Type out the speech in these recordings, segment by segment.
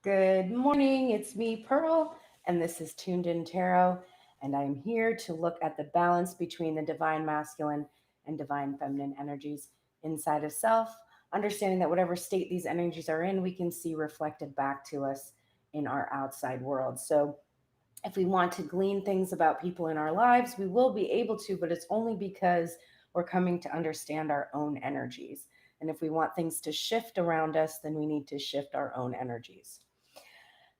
Good morning, it's me, Pearl, and this is Tuned In Tarot, and I'm here to look at the balance between the divine masculine and divine feminine energies inside of self, understanding that whatever state these energies are in, we can see reflected back to us in our outside world. So, if we want to glean things about people in our lives, we will be able to, but it's only because we're coming to understand our own energies. And if we want things to shift around us, then we need to shift our own energies.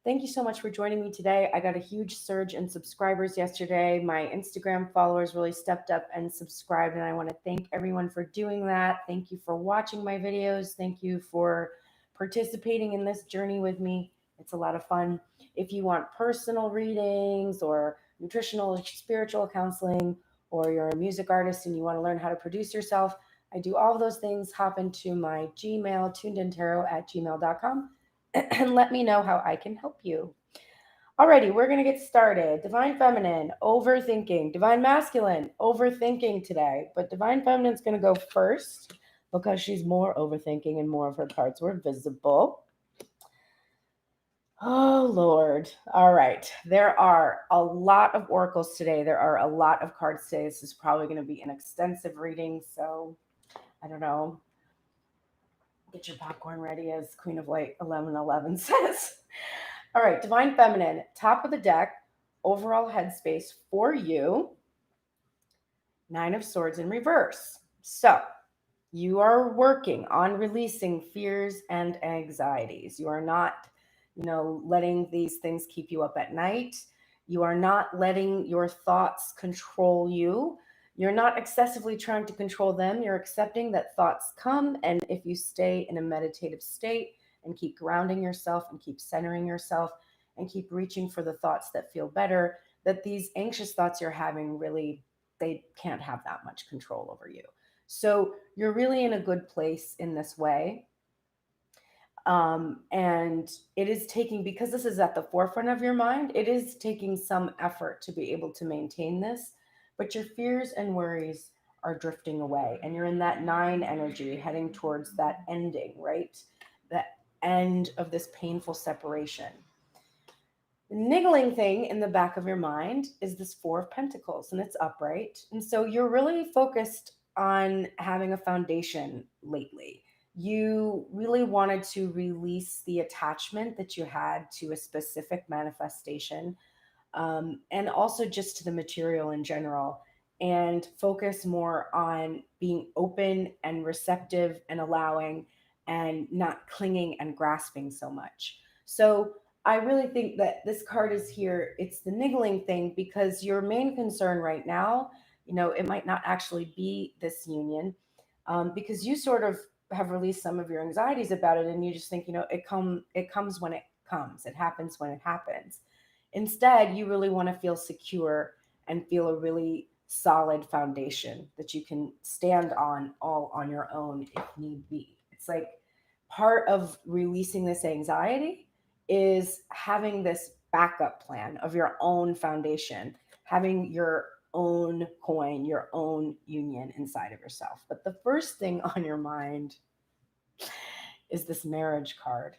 Thank you so much for joining me today. I got a huge surge in subscribers yesterday. My Instagram followers really stepped up and subscribed, and I want to thank everyone for doing that. Thank you for watching my videos. Thank you for participating in this journey with me. It's a lot of fun. If you want personal readings or nutritional, spiritual counseling, or you're a music artist and you want to learn how to produce yourself, I do all of those things. Hop into my Gmail, tunedintaro@gmail.com, and let me know how I can help you. Alrighty, we're going to get started. Divine Feminine, overthinking. Divine Masculine, overthinking today. But Divine Feminine's going to go first because she's more overthinking and more of her cards were visible. Oh, Lord. All right. There are a lot of oracles today. There are a lot of cards today. This is probably going to be an extensive reading. So, I don't know. Get your popcorn ready, as Queen of Light 1111 says. All right. Divine Feminine, top of the deck, overall headspace for you. Nine of Swords in reverse. So, you are working on releasing fears and anxieties. You are not letting these things keep you up at night. You are not letting your thoughts control you. You're not excessively trying to control them. You're accepting that thoughts come. And if you stay in a meditative state and keep grounding yourself and keep centering yourself and keep reaching for the thoughts that feel better, that these anxious thoughts you're having really, they can't have that much control over you. So you're really in a good place in this way. And it is taking, because this is at the forefront of your mind, it is taking some effort to be able to maintain this, but your fears and worries are drifting away, and you're in that nine energy heading towards that ending, right? That end of this painful separation. The niggling thing in the back of your mind is this Four of Pentacles, and it's upright. And so you're really focused on having a foundation lately. You really wanted to release the attachment that you had to a specific manifestation, and also just to the material in general, and focus more on being open and receptive and allowing and not clinging and grasping so much. So I really think that this card is here. It's the niggling thing, because your main concern right now, it might not actually be this union, because you sort of have released some of your anxieties about it, and you just think, it comes when it comes. It happens when it happens. Instead, you really want to feel secure and feel a really solid foundation that you can stand on all on your own if need be. It's like part of releasing this anxiety is having this backup plan of your own foundation, having your own coin, your own union inside of yourself. But the first thing on your mind is this marriage card.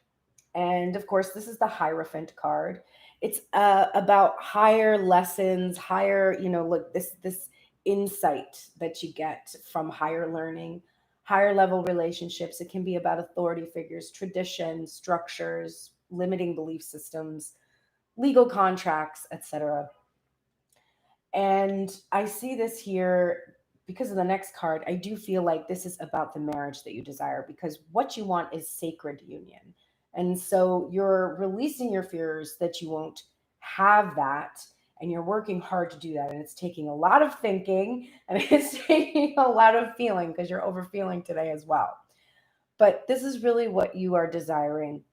And of course, this is the Hierophant card. It's about higher lessons, higher, look, this insight that you get from higher learning, higher level relationships. It can be about authority figures, traditions, structures, limiting belief systems, legal contracts, etc. And I see this here because of the next card. I do feel like this is about the marriage that you desire, because what you want is sacred union. And so you're releasing your fears that you won't have that. And you're working hard to do that. And it's taking a lot of thinking, and it's taking a lot of feeling, because you're over feeling today as well. But this is really what you are desiring.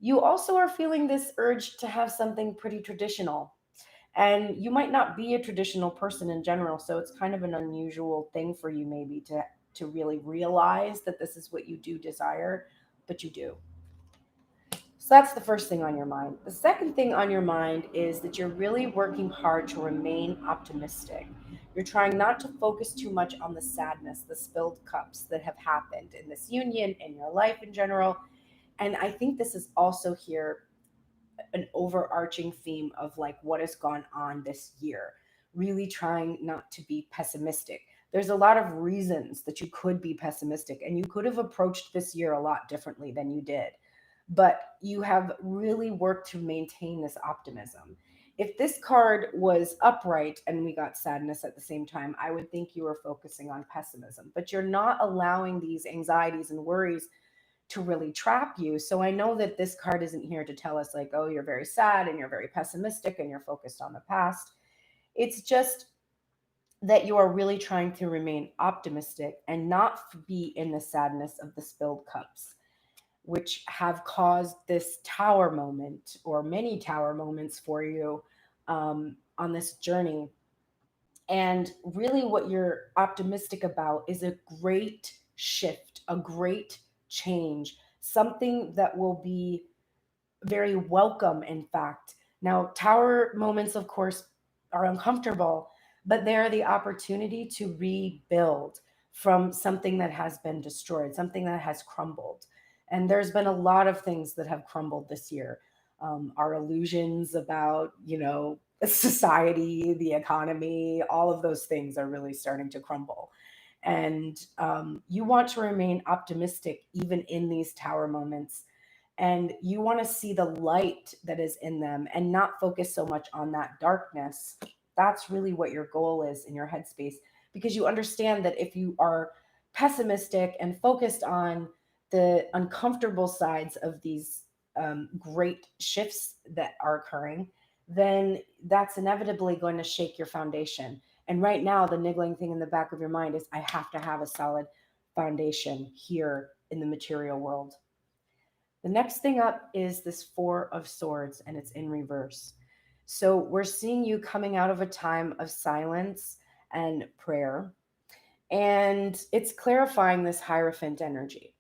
You also are feeling this urge to have something pretty traditional, and you might not be a traditional person in general, so it's kind of an unusual thing for you maybe to really realize that this is what you do desire, but you do. So that's the first thing on your mind. The second thing on your mind is that you're really working hard to remain optimistic. You're trying not to focus too much on the sadness, the spilled cups that have happened in this union, in your life in general. And I think this is also here an overarching theme of like what has gone on this year, really trying not to be pessimistic. There's a lot of reasons that you could be pessimistic, and you could have approached this year a lot differently than you did. But you have really worked to maintain this optimism. If this card was upright and we got sadness at the same time, I would think you were focusing on pessimism. But you're not allowing these anxieties and worries to really trap you. So I know that this card isn't here to tell us, like, oh, you're very sad and you're very pessimistic and you're focused on the past. It's just that you are really trying to remain optimistic and not be in the sadness of the spilled cups, which have caused this tower moment or many tower moments for you on this journey. And really, what you're optimistic about is a great shift, a great change, something that will be very welcome, in fact. Now, tower moments, of course, are uncomfortable, but they're the opportunity to rebuild from something that has been destroyed, something that has crumbled. And there's been a lot of things that have crumbled this year. Our illusions about, society, the economy, all of those things are really starting to crumble. And you want to remain optimistic even in these tower moments, and you want to see the light that is in them and not focus so much on that darkness. That's really what your goal is in your headspace, because you understand that if you are pessimistic and focused on the uncomfortable sides of these great shifts that are occurring, then that's inevitably going to shake your foundation. And right now, the niggling thing in the back of your mind is, I have to have a solid foundation here in the material world. The next thing up is this Four of Swords, and it's in reverse. So we're seeing you coming out of a time of silence and prayer, and it's clarifying this Hierophant energy.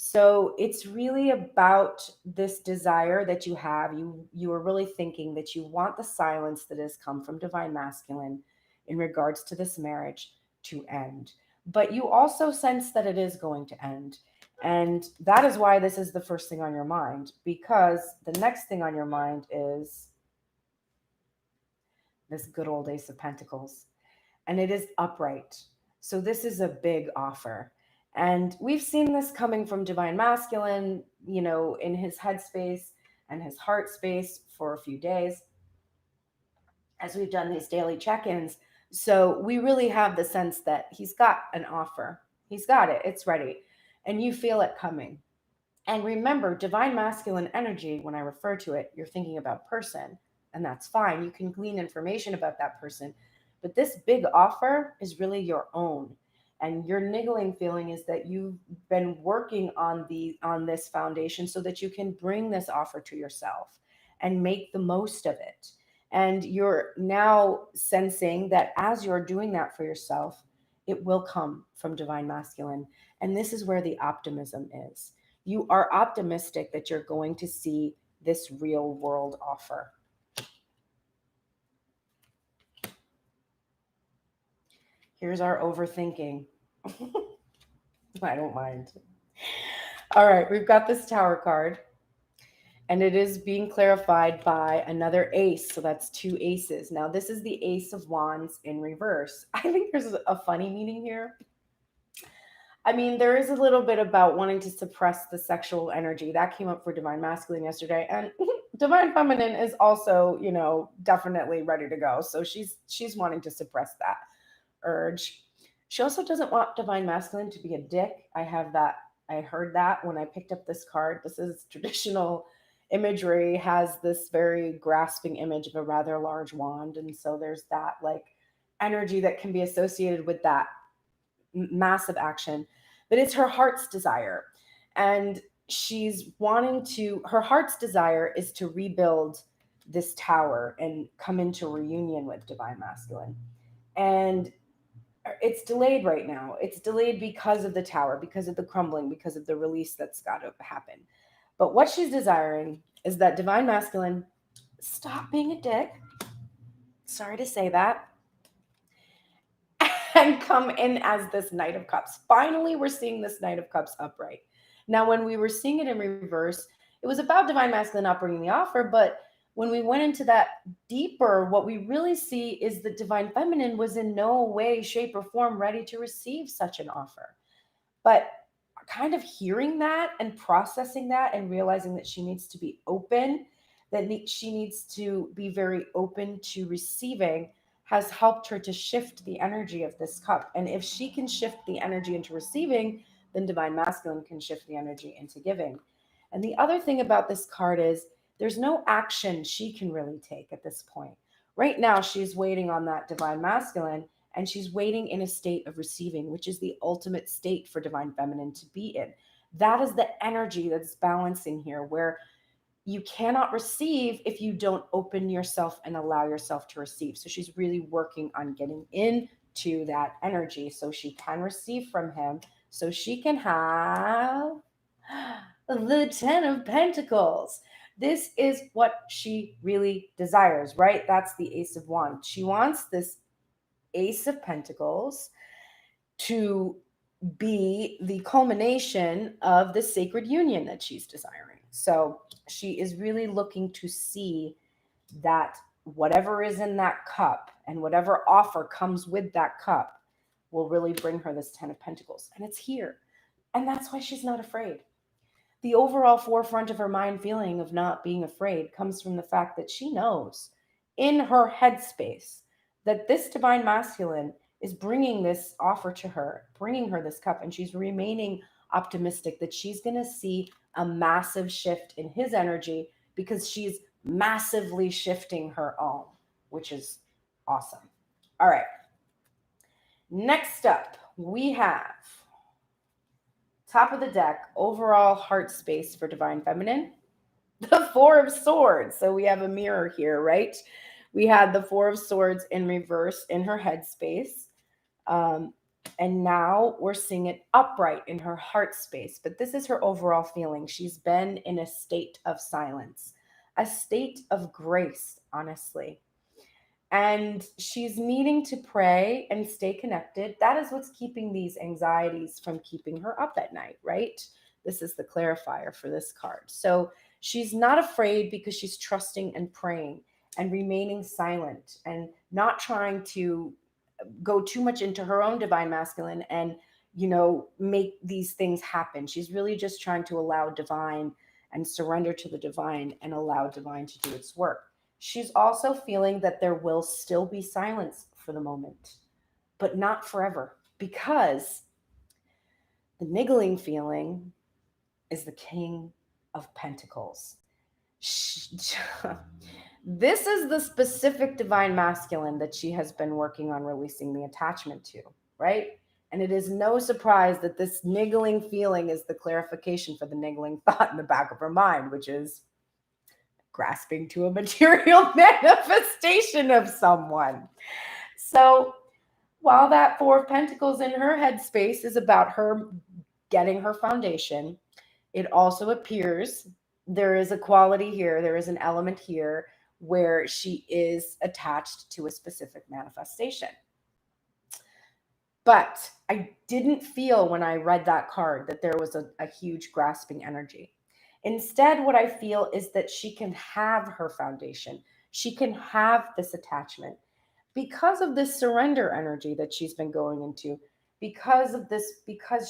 So it's really about this desire that you have. You are really thinking that you want the silence that has come from Divine Masculine in regards to this marriage to end. But you also sense that it is going to end. And that is why this is the first thing on your mind, because the next thing on your mind is this good old Ace of Pentacles. And it is upright. So this is a big offer. And we've seen this coming from Divine Masculine, in his headspace and his heart space for a few days as we've done these daily check-ins. So we really have the sense that he's got an offer. He's got it. It's ready. And you feel it coming. And remember, Divine Masculine energy, when I refer to it, you're thinking about person, and that's fine. You can glean information about that person. But this big offer is really your own. And your niggling feeling is that you've been working on this foundation so that you can bring this offer to yourself and make the most of it. And you're now sensing that as you're doing that for yourself, it will come from Divine Masculine. And this is where the optimism is. You are optimistic that you're going to see this real world offer. Here's our overthinking. I don't mind. All right, we've got this Tower card, and it is being clarified by another ace. So that's two aces. Now, this is the Ace of Wands in reverse. I think there's a funny meaning here. I mean, there is a little bit about wanting to suppress the sexual energy. That came up for Divine Masculine yesterday. And Divine Feminine is also, definitely ready to go. So she's wanting to suppress that urge. She also doesn't want Divine Masculine to be a dick. I heard that when I picked up this card. This is traditional imagery, has this very grasping image of a rather large wand. And so there's that like energy that can be associated with that massive action. But it's her heart's desire. And her heart's desire is to rebuild this tower and come into reunion with Divine Masculine. And it's delayed right now. It's delayed because of the tower, because of the crumbling, because of the release that's got to happen. But what she's desiring is that Divine Masculine stop being a dick. Sorry to say that. And come in as this Knight of Cups. Finally, we're seeing this Knight of Cups upright. Now, when we were seeing it in reverse, it was about Divine Masculine not bringing the offer, but when we went into that deeper, what we really see is that divine feminine was in no way, shape, or form ready to receive such an offer. But kind of hearing that and processing that and realizing that she needs to be open, that she needs to be very open to receiving, has helped her to shift the energy of this cup. And if she can shift the energy into receiving, then divine masculine can shift the energy into giving. And the other thing about this card is there's no action she can really take at this point. Right now, she's waiting on that divine masculine, and she's waiting in a state of receiving, which is the ultimate state for divine feminine to be in. That is the energy that's balancing here, where you cannot receive if you don't open yourself and allow yourself to receive. So she's really working on getting into that energy so she can receive from him, so she can have the Ten of Pentacles. This is what she really desires, right? That's the Ace of Wands. She wants this Ace of Pentacles to be the culmination of the sacred union that she's desiring. So she is really looking to see that whatever is in that cup and whatever offer comes with that cup will really bring her this Ten of Pentacles. And it's here. And that's why she's not afraid. The overall forefront of her mind feeling of not being afraid comes from the fact that she knows in her headspace that this divine masculine is bringing this offer to her, bringing her this cup, and she's remaining optimistic that she's going to see a massive shift in his energy because she's massively shifting her own, which is awesome. All right. Next up, we have top of the deck, overall heart space for divine feminine, the Four of Swords. So we have a mirror here, right? We had the Four of Swords in reverse in her headspace. And now we're seeing it upright in her heart space. But this is her overall feeling. She's been in a state of silence, a state of grace, honestly. And she's needing to pray and stay connected. That is what's keeping these anxieties from keeping her up at night, right? This is the clarifier for this card. So she's not afraid because she's trusting and praying and remaining silent and not trying to go too much into her own divine masculine and, make these things happen. She's really just trying to allow divine and surrender to the divine and allow divine to do its work. She's also feeling that there will still be silence for the moment, but not forever, because the niggling feeling is the King of Pentacles. This is the specific divine masculine that she has been working on releasing the attachment to, right? And it is no surprise that this niggling feeling is the clarification for the niggling thought in the back of her mind, which is grasping to a material manifestation of someone. So while that Four of Pentacles in her headspace is about her getting her foundation, it also appears there is a quality here, there is an element here where she is attached to a specific manifestation. But I didn't feel when I read that card that there was a huge grasping energy. Instead, what I feel is that she can have her foundation. She can have this attachment because of this surrender energy that she's been going into, because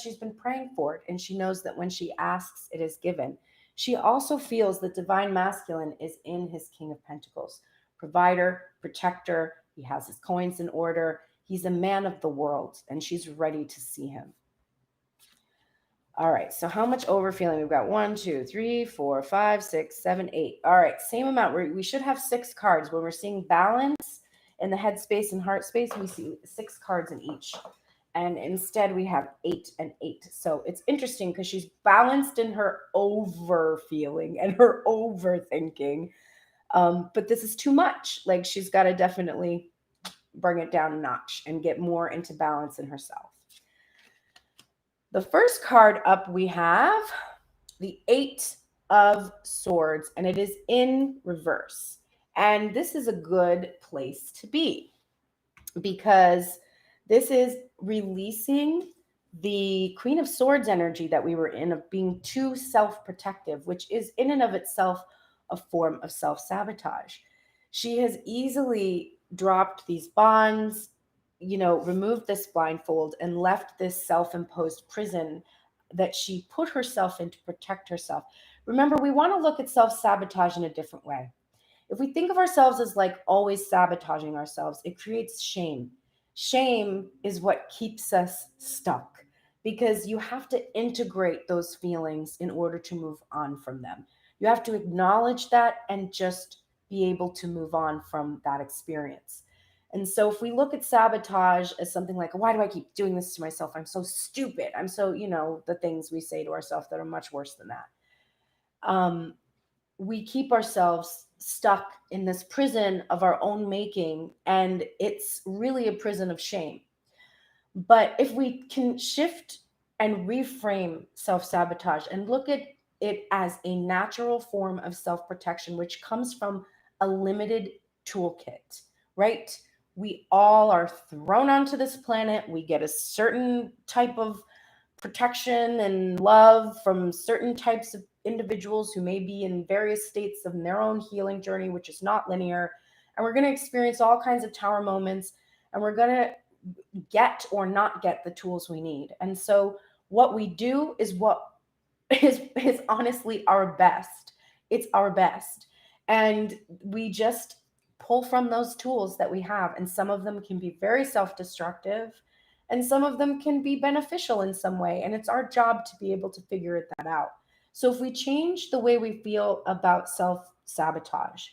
she's been praying for it. And she knows that when she asks, it is given. She also feels that divine masculine is in his King of Pentacles, provider, protector. He has his coins in order. He's a man of the world, and she's ready to see him. All right, so how much overfeeling? We've got 1, 2, 3, 4, 5, 6, 7, 8. All right, same amount. We should have 6 cards. When we're seeing balance in the head space and heart space, we see 6 cards in each. And instead we have 8 and 8. So it's interesting because she's balanced in her overfeeling and her overthinking. But this is too much. Like, she's got to definitely bring it down a notch and get more into balance in herself. The first card up, we have the 8 of Swords, and it is in reverse. And this is a good place to be because this is releasing the Queen of Swords energy that we were in of being too self-protective, which is in and of itself a form of self-sabotage. She has easily dropped these bonds, removed this blindfold and left this self-imposed prison that she put herself in to protect herself. Remember, we want to look at self-sabotage in a different way. If we think of ourselves as like always sabotaging ourselves, it creates shame. Shame is what keeps us stuck because you have to integrate those feelings in order to move on from them. You have to acknowledge that and just be able to move on from that experience. And so if we look at sabotage as something like, why do I keep doing this to myself? I'm so stupid. I'm so, the things we say to ourselves that are much worse than that. We keep ourselves stuck in this prison of our own making, and it's really a prison of shame. But if we can shift and reframe self-sabotage and look at it as a natural form of self-protection, which comes from a limited toolkit, right? We all are thrown onto this planet. We get a certain type of protection and love from certain types of individuals who may be in various states of their own healing journey, which is not linear. And we're going to experience all kinds of tower moments, and we're going to get or not get the tools we need. And so what we do is what is honestly our best. It's our best. And we just pull from those tools that we have. And some of them can be very self-destructive, and some of them can be beneficial in some way. And it's our job to be able to figure that out. So if we change the way we feel about self-sabotage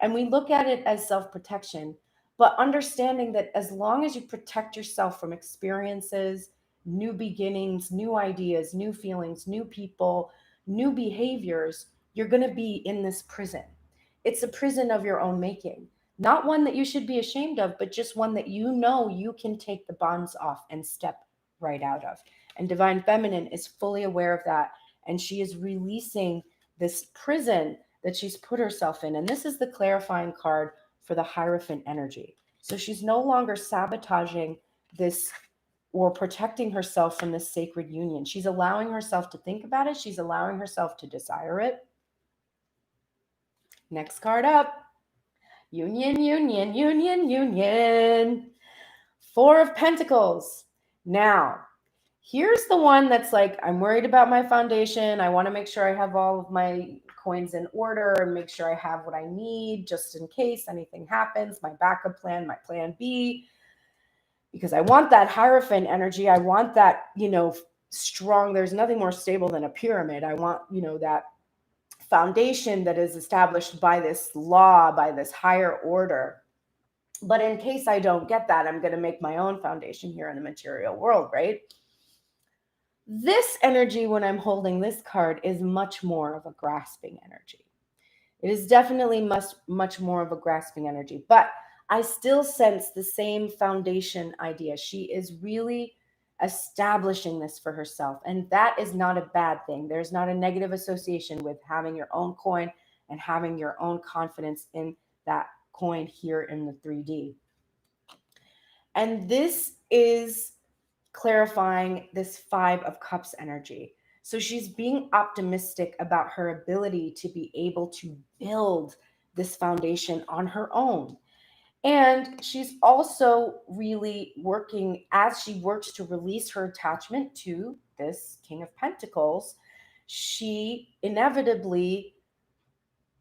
and we look at it as self-protection, but understanding that as long as you protect yourself from experiences, new beginnings, new ideas, new feelings, new people, new behaviors, you're going to be in this prison. It's a prison of your own making. Not one that you should be ashamed of, but just one that you can take the bonds off and step right out of. And Divine Feminine is fully aware of that. And she is releasing this prison that she's put herself in. And this is the clarifying card for the Hierophant energy. So she's no longer sabotaging this or protecting herself from this sacred union. She's allowing herself to think about it. She's allowing herself to desire it. Next card up. Union, union, union, union. Four of Pentacles. Now, here's the one that's like, I'm worried about my foundation. I want to make sure I have all of my coins in order and make sure I have what I need just in case anything happens, my backup plan, my plan B, because I want that Hierophant energy. I want that, strong. There's nothing more stable than a pyramid. I want, that foundation that is established by this law, by this higher order. But in case I don't get that, I'm going to make my own foundation here in the material world, right? This energy, when I'm holding this card, is much more of a grasping energy. It is definitely much more of a grasping energy, but I still sense the same foundation idea. She is really establishing this for herself, and that is not a bad thing. There's not a negative association with having your own coin and having your own confidence in that coin here in the 3D. And this is clarifying this Five of Cups energy. So she's being optimistic about her ability to be able to build this foundation on her own. And she's also really working, as she works to release her attachment to this King of Pentacles, she inevitably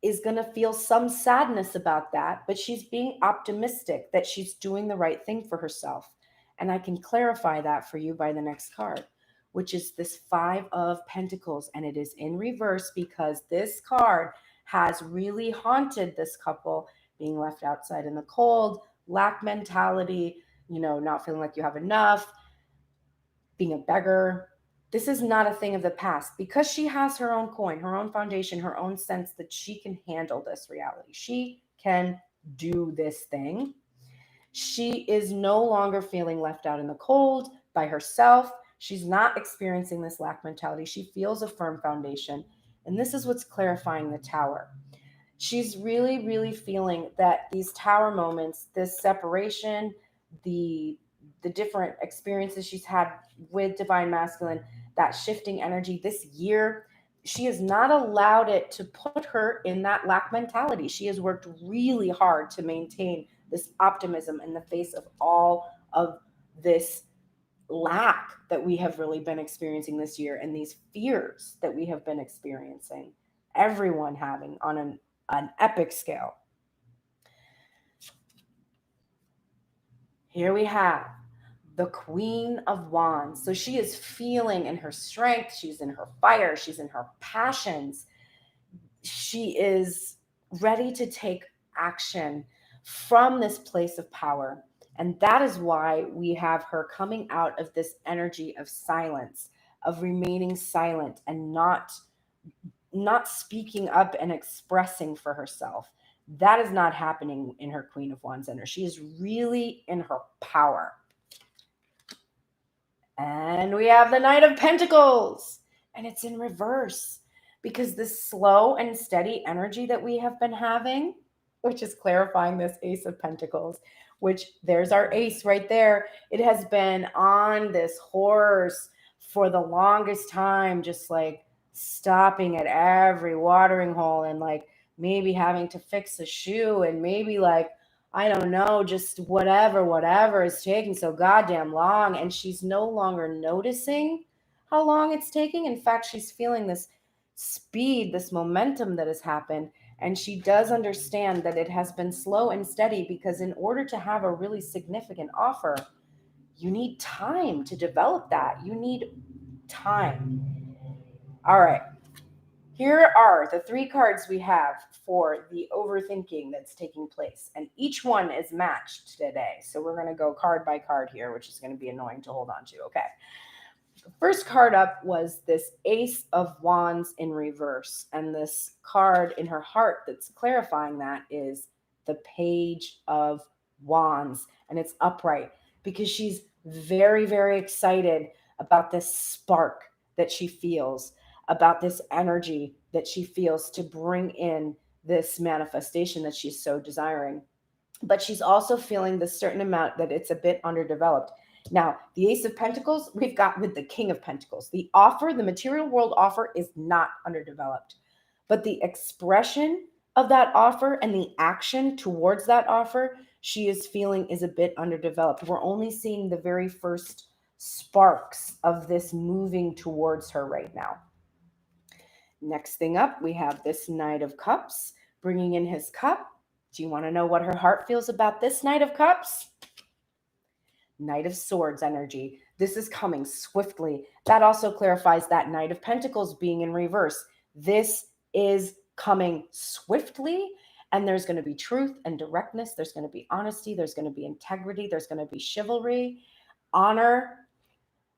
is going to feel some sadness about that, but she's being optimistic that she's doing the right thing for herself. And I can clarify that for you by the next card, which is this Five of Pentacles. And it is in reverse because this card has really haunted this couple, being left outside in the cold, lack mentality, not feeling like you have enough, being a beggar. This is not a thing of the past because she has her own coin, her own foundation, her own sense that she can handle this reality. She can do this thing. She is no longer feeling left out in the cold by herself. She's not experiencing this lack mentality. She feels a firm foundation. And this is what's clarifying the Tower. She's really, really feeling that these Tower moments, this separation, the different experiences she's had with Divine Masculine, that shifting energy this year she has not allowed it to put her in that lack mentality. She has worked really hard to maintain this optimism in the face of all of this lack that we have really been experiencing this year, and these fears that we have been experiencing, everyone having on an epic scale. Here we have the Queen of Wands. So she is feeling in her strength, she's in her fire, she's in her passions. She is ready to take action from this place of power. And that is why we have her coming out of this energy of silence, of remaining silent and not speaking up and expressing for herself. That is not happening in her Queen of Wands energy. She is really in her power. And we have the Knight of Pentacles, and it's in reverse, because this slow and steady energy that we have been having, which is clarifying this Ace of Pentacles, which there's our ace right there. It has been on this horse for the longest time, just like stopping at every watering hole and like maybe having to fix a shoe and maybe like, I don't know, just whatever is taking so goddamn long. And she's no longer noticing how long it's taking. In fact, she's feeling this speed, this momentum that has happened. And she does understand that it has been slow and steady, because in order to have a really significant offer, you need time to develop that. You need time. All right. Here are the 3 cards we have for the overthinking that's taking place, and each one is matched today. So we're going to go card by card here, which is going to be annoying to hold on to. Okay. The first card up was this Ace of Wands in reverse, and this card in her heart that's clarifying that is the Page of Wands, and it's upright because she's very, very excited about this spark that she feels, about this energy that she feels to bring in this manifestation that she's so desiring. But she's also feeling this certain amount that it's a bit underdeveloped. Now, the Ace of Pentacles, we've got with the King of Pentacles. The offer, the material world offer, is not underdeveloped. But the expression of that offer and the action towards that offer, she is feeling is a bit underdeveloped. We're only seeing the very first sparks of this moving towards her right now. Next thing up, we have this Knight of Cups bringing in his cup. Do you want to know what her heart feels about this Knight of Cups? Knight of Swords energy. This is coming swiftly. That also clarifies that Knight of Pentacles being in reverse. This is coming swiftly, and there's going to be truth and directness. There's going to be honesty. There's going to be integrity. There's going to be chivalry, honor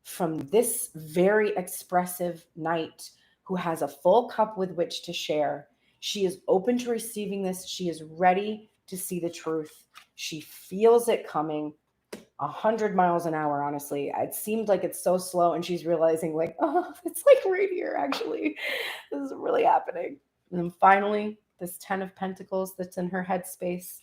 from this very expressive knight who has a full cup with which to share. She is open to receiving this. She is ready to see the truth. She feels it coming 100 miles an hour, honestly. It seemed like it's so slow, and she's realizing like, oh, it's like right here, actually. This is really happening. And then finally, this 10 of Pentacles that's in her headspace.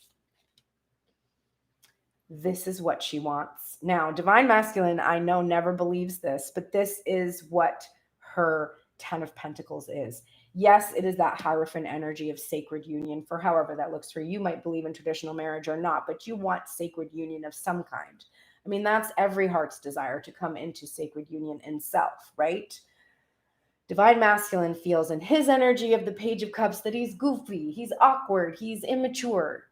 This is what she wants. Now, Divine Masculine, I know, never believes this, but this is what her 10 of Pentacles is. Yes, it is that Hierophant energy of sacred union, for however that looks for you. You might believe in traditional marriage or not, but you want sacred union of some kind. I mean, that's every heart's desire, to come into sacred union in self, right? Divine Masculine feels in his energy of the Page of Cups that he's goofy, he's awkward, he's immature.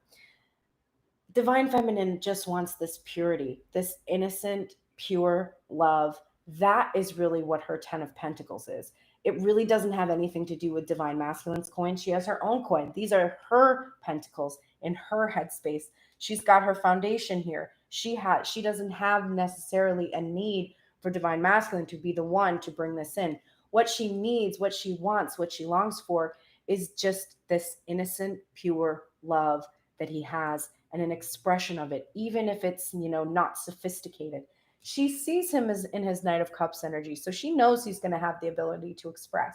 Divine Feminine just wants this purity, this innocent, pure love. That is really what her 10 of Pentacles is. It really doesn't have anything to do with Divine Masculine's coin. She has her own coin. These are her pentacles in her headspace. She's got her foundation here. She doesn't have necessarily a need for Divine Masculine to be the one to bring this in. What she needs, what she wants, what she longs for is just this innocent, pure love that he has, and an expression of it, even if it's, not sophisticated. She sees him as in his Knight of Cups energy, so she knows he's going to have the ability to express.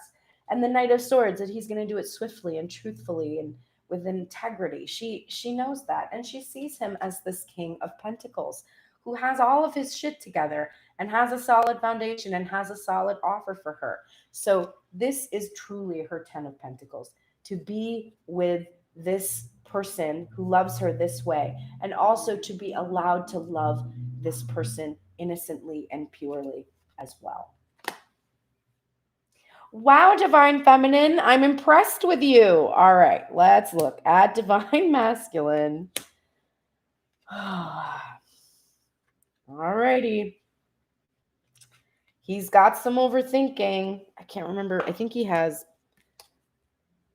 And the Knight of Swords, that he's going to do it swiftly and truthfully and with integrity. She knows that, and she sees him as this King of Pentacles who has all of his shit together and has a solid foundation and has a solid offer for her. So this is truly her 10 of Pentacles, to be with this person who loves her this way, and also to be allowed to love this person innocently and purely as well. Wow, Divine Feminine, I'm impressed with you. All right, let's look at Divine Masculine. All righty. He's got some overthinking. I can't remember. I think he has,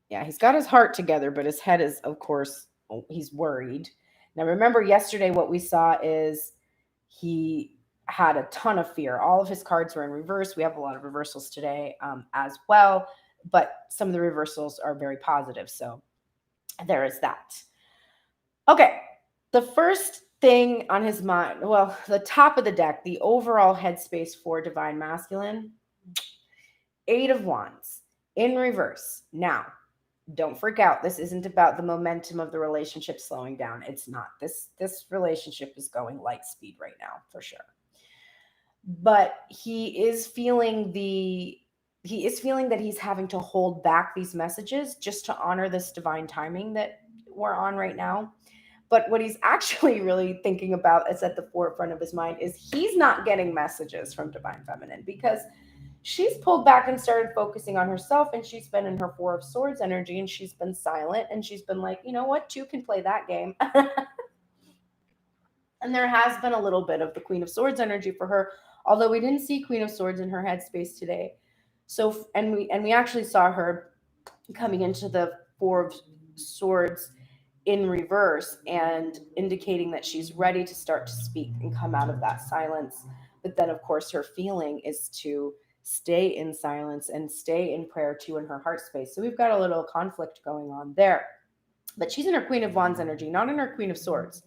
yeah, he's got his heart together, but his head is, of course, he's worried. Now, remember yesterday what we saw is he had a ton of fear. All of his cards were in reverse. We have a lot of reversals today as well, but some of the reversals are very positive. So there is that. Okay, the first thing on his mind, well, the top of the deck, the overall headspace for Divine Masculine, 8 of Wands in reverse. Now, don't freak out. This isn't about the momentum of the relationship slowing down. It's not. This relationship is going light speed right now, for sure. But he is feeling that he's having to hold back these messages just to honor this divine timing that we're on right now. But what he's actually really thinking about is at the forefront of his mind is he's not getting messages from Divine Feminine because she's pulled back and started focusing on herself, and she's been in her 4 of Swords energy, and she's been silent, and she's been like, you know what, 2 can play that game. And there has been a little bit of the Queen of Swords energy for her, although we didn't see Queen of Swords in her headspace today. So, and we actually saw her coming into the 4 of Swords in reverse and indicating that she's ready to start to speak and come out of that silence. But then, of course, her feeling is to stay in silence and stay in prayer too in her heart space. So we've got a little conflict going on there. But she's in her Queen of Wands energy, not in her Queen of Swords.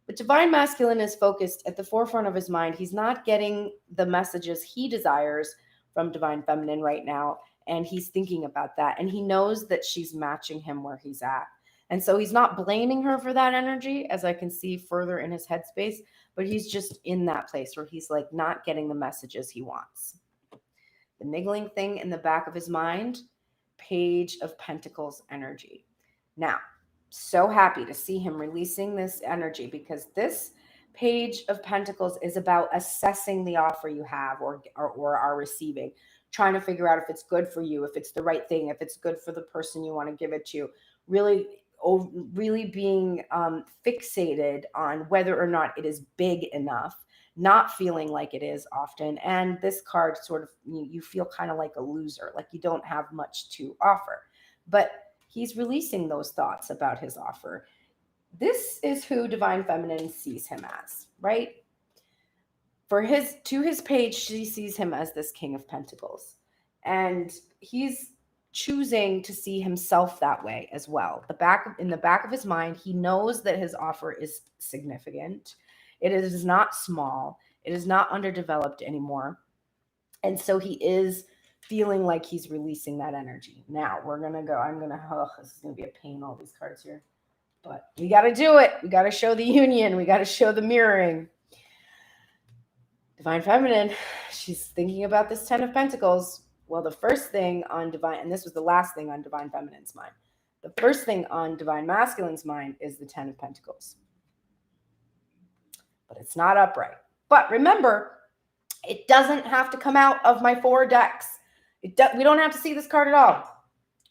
But Divine Masculine is focused at the forefront of his mind. He's not getting the messages he desires from Divine Feminine right now. And he's thinking about that. And he knows that she's matching him where he's at. And so he's not blaming her for that energy, as I can see further in his headspace, but he's just in that place where he's like not getting the messages he wants. The niggling thing in the back of his mind, Page of Pentacles energy. Now, so happy to see him releasing this energy because this Page of Pentacles is about assessing the offer you have or are receiving, trying to figure out if it's good for you, if it's the right thing, if it's good for the person you want to give it to. Really being fixated on whether or not it is big enough, not feeling like it is often. And this card sort of, you feel kind of like a loser, like you don't have much to offer. But he's releasing those thoughts about his offer. This is who Divine Feminine sees him as, right? To his page, she sees him as this King of Pentacles. And he's choosing to see himself that way as well. In the back of his mind, he knows that his offer is significant. It is not small. It is not underdeveloped anymore. And so he is feeling like he's releasing that energy. Now we're going to go, this is going to be a pain, all these cards here, but we got to do it. We got to show the union. We got to show the mirroring. Divine Feminine, she's thinking about this 10 of Pentacles. Well, the first thing on Divine, and this was the last thing on Divine Feminine's mind. The first thing on Divine Masculine's mind is the 10 of Pentacles. But it's not upright. But remember, it doesn't have to come out of my 4 decks. We don't have to see this card at all.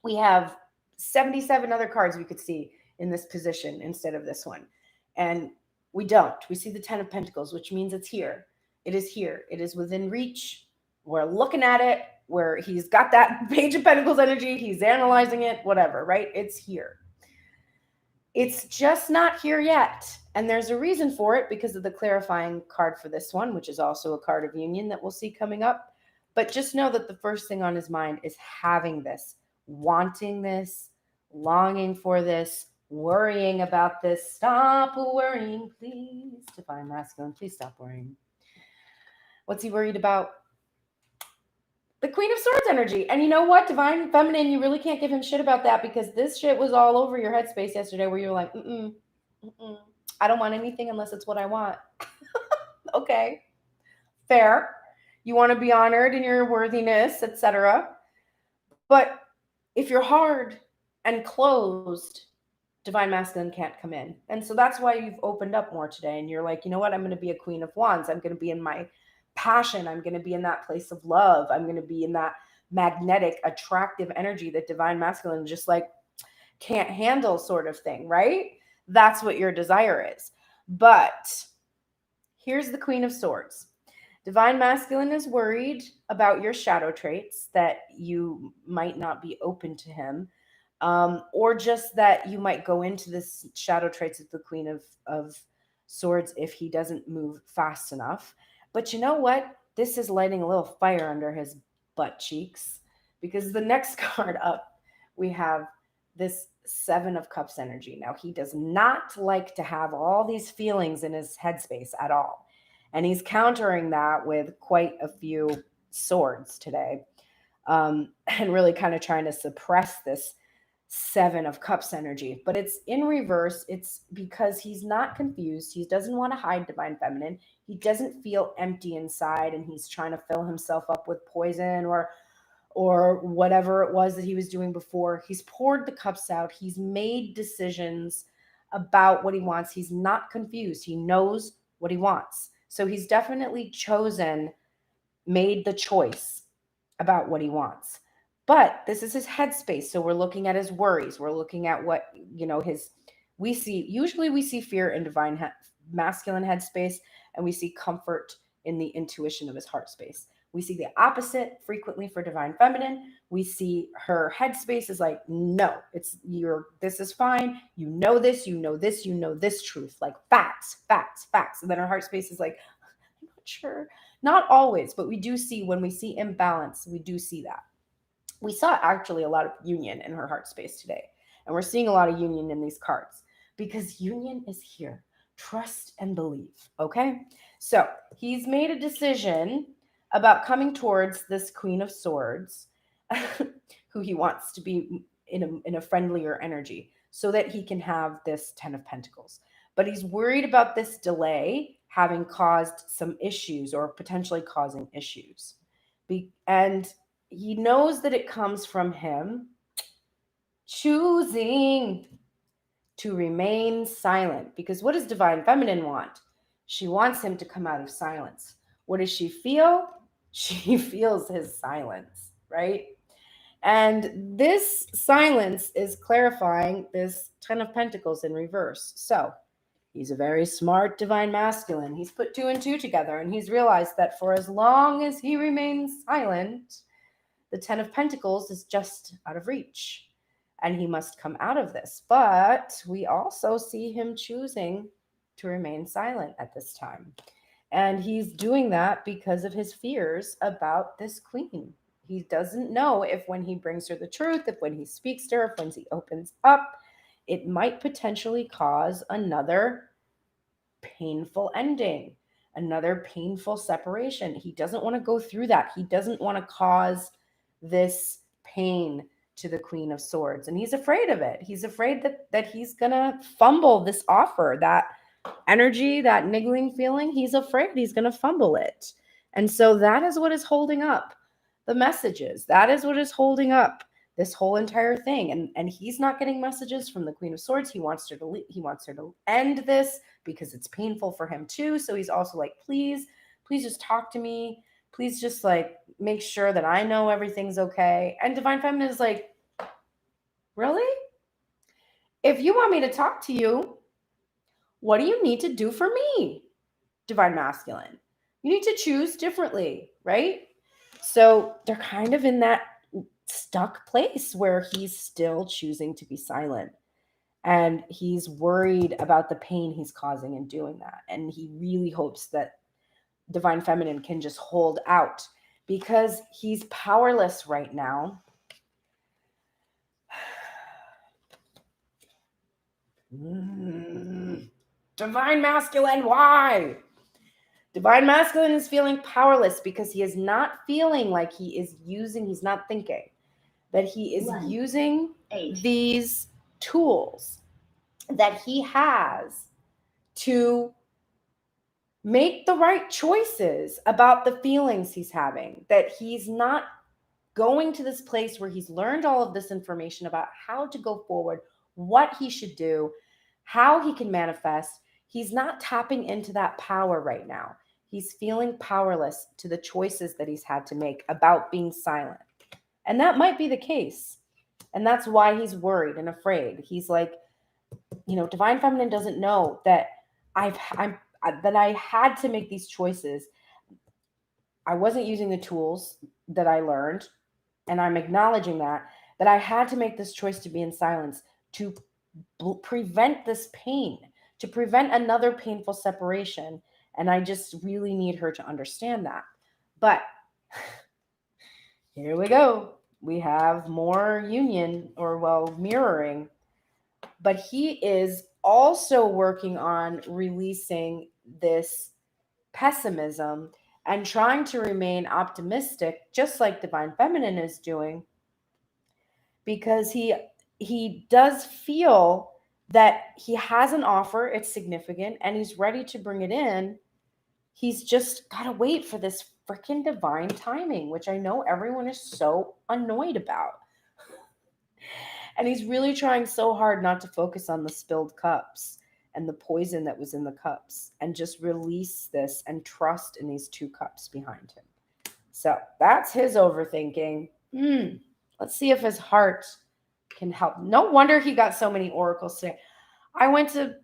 We have 77 other cards we could see in this position instead of this one. And we don't. We see the 10 of Pentacles, which means it's here. It is here. It is within reach. We're looking at it, where he's got that Page of Pentacles energy. He's analyzing it, whatever, right? It's here. It's just not here yet. And there's a reason for it because of the clarifying card for this one, which is also a card of union that we'll see coming up. But just know that the first thing on his mind is having this, wanting this, longing for this, worrying about this. Stop worrying, please. Divine Masculine, please stop worrying. What's he worried about? The Queen of Swords energy. And you know what, Divine Feminine, you really can't give him shit about that because this shit was all over your headspace yesterday where you're like, I don't want anything unless it's what I want. Okay, Fair. You want to be honored in your worthiness, etc. But if you're hard and closed, divine masculine can't come in. And so that's why you've opened up more today. And you're like, you know what? I'm going to be a queen of wands. I'm going to be in my passion. I'm going to be in that place of love. I'm going to be in that magnetic, attractive energy that divine masculine just like can't handle, sort of thing, right? That's what your desire is. But here's the Queen of Swords. Divine masculine is worried about your shadow traits, that you might not be open to him, or just that you might go into this shadow traits of the Queen of Swords if he doesn't move fast enough. But you know what? This is lighting a little fire under his butt cheeks, because the next card up, we have this Seven of Cups energy. Now, he does not like to have all these feelings in his headspace at all. And he's countering that with quite a few swords today, and really kind of trying to suppress this Seven of Cups energy. But it's in reverse. It's because he's not confused. He doesn't want to hide divine feminine. He doesn't feel empty inside, and he's trying to fill himself up with poison or whatever it was that he was doing before. He's poured the cups out. He's made decisions about what he wants. He's not confused. He knows what he wants. So he's definitely made the choice about what he wants. But this is his headspace. So we're looking at his worries. We're looking at what, usually we see fear in divine masculine headspace, and we see comfort in the intuition of his heart space. We see the opposite frequently for divine feminine. We see her headspace is like, no, this is fine. You know this, you know this, you know this truth, like facts. And then her heart space is like, I'm not sure. Not always, but we do see, when we see imbalance, we do see that. We saw actually a lot of union in her heart space today. And we're seeing a lot of union in these cards because union is here. Trust and believe. Okay. So he's made a decision about coming towards this Queen of Swords, who he wants to be in a friendlier energy, so that he can have this Ten of Pentacles. But he's worried about this delay having caused some issues, or potentially causing issues. And he knows that it comes from him choosing to remain silent. Because what does divine feminine want? She wants him to come out of silence. What does she feel? She feels his silence, right? And this silence is clarifying this Ten of Pentacles in reverse. So he's a very smart divine masculine. He's put 2 and 2 together, and he's realized that for as long as he remains silent, the Ten of Pentacles is just out of reach, and he must come out of this. But we also see him choosing to remain silent at this time. And he's doing that because of his fears about this queen. He doesn't know if when he brings her the truth, if when he speaks to her, if when he opens up, it might potentially cause another painful ending, another painful separation. He doesn't want to go through that. He doesn't want to cause this pain to the Queen of Swords. And he's afraid of it. He's afraid that he's going to fumble this offer, that energy, that niggling feeling. He's afraid he's going to fumble it. And so that is what is holding up the messages. That is what is holding up this whole entire thing. And he's not getting messages from the Queen of Swords. He wants her to end this because it's painful for him too. So he's also like, please just talk to me. Please just like make sure that I know everything's okay. And divine feminine is like, really? If you want me to talk to you, what do you need to do for me? Divine masculine. You need to choose differently, right? So they're kind of in that stuck place where he's still choosing to be silent. And he's worried about the pain he's causing in doing that. And he really hopes that divine feminine can just hold out, because he's powerless right now. Divine masculine, why? Divine masculine is feeling powerless because he is not feeling like he's not thinking, that he is using these tools that he has to make the right choices about the feelings he's having, that he's not going to this place where he's learned all of this information about how to go forward, what he should do, how he can manifest. He's not tapping into that power right now. He's feeling powerless to the choices that he's had to make about being silent. And that might be the case. And that's why he's worried and afraid. He's like, Divine Feminine doesn't know that that I had to make these choices. I wasn't using the tools that I learned, and I'm acknowledging that I had to make this choice to be in silence to prevent this pain, to prevent another painful separation. And I just really need her to understand that. But here we go. We have more union, or mirroring. But he is also working on releasing this pessimism and trying to remain optimistic, just like Divine Feminine is doing, because he does feel that he has an offer, it's significant, and he's ready to bring it in. He's just got to wait for this freaking divine timing, which I know everyone is so annoyed about. And he's really trying so hard not to focus on the spilled cups and the poison that was in the cups, and just release this and trust in these two cups behind him. So that's his overthinking. Let's see if his heart can help. No wonder he got so many oracles today. I went to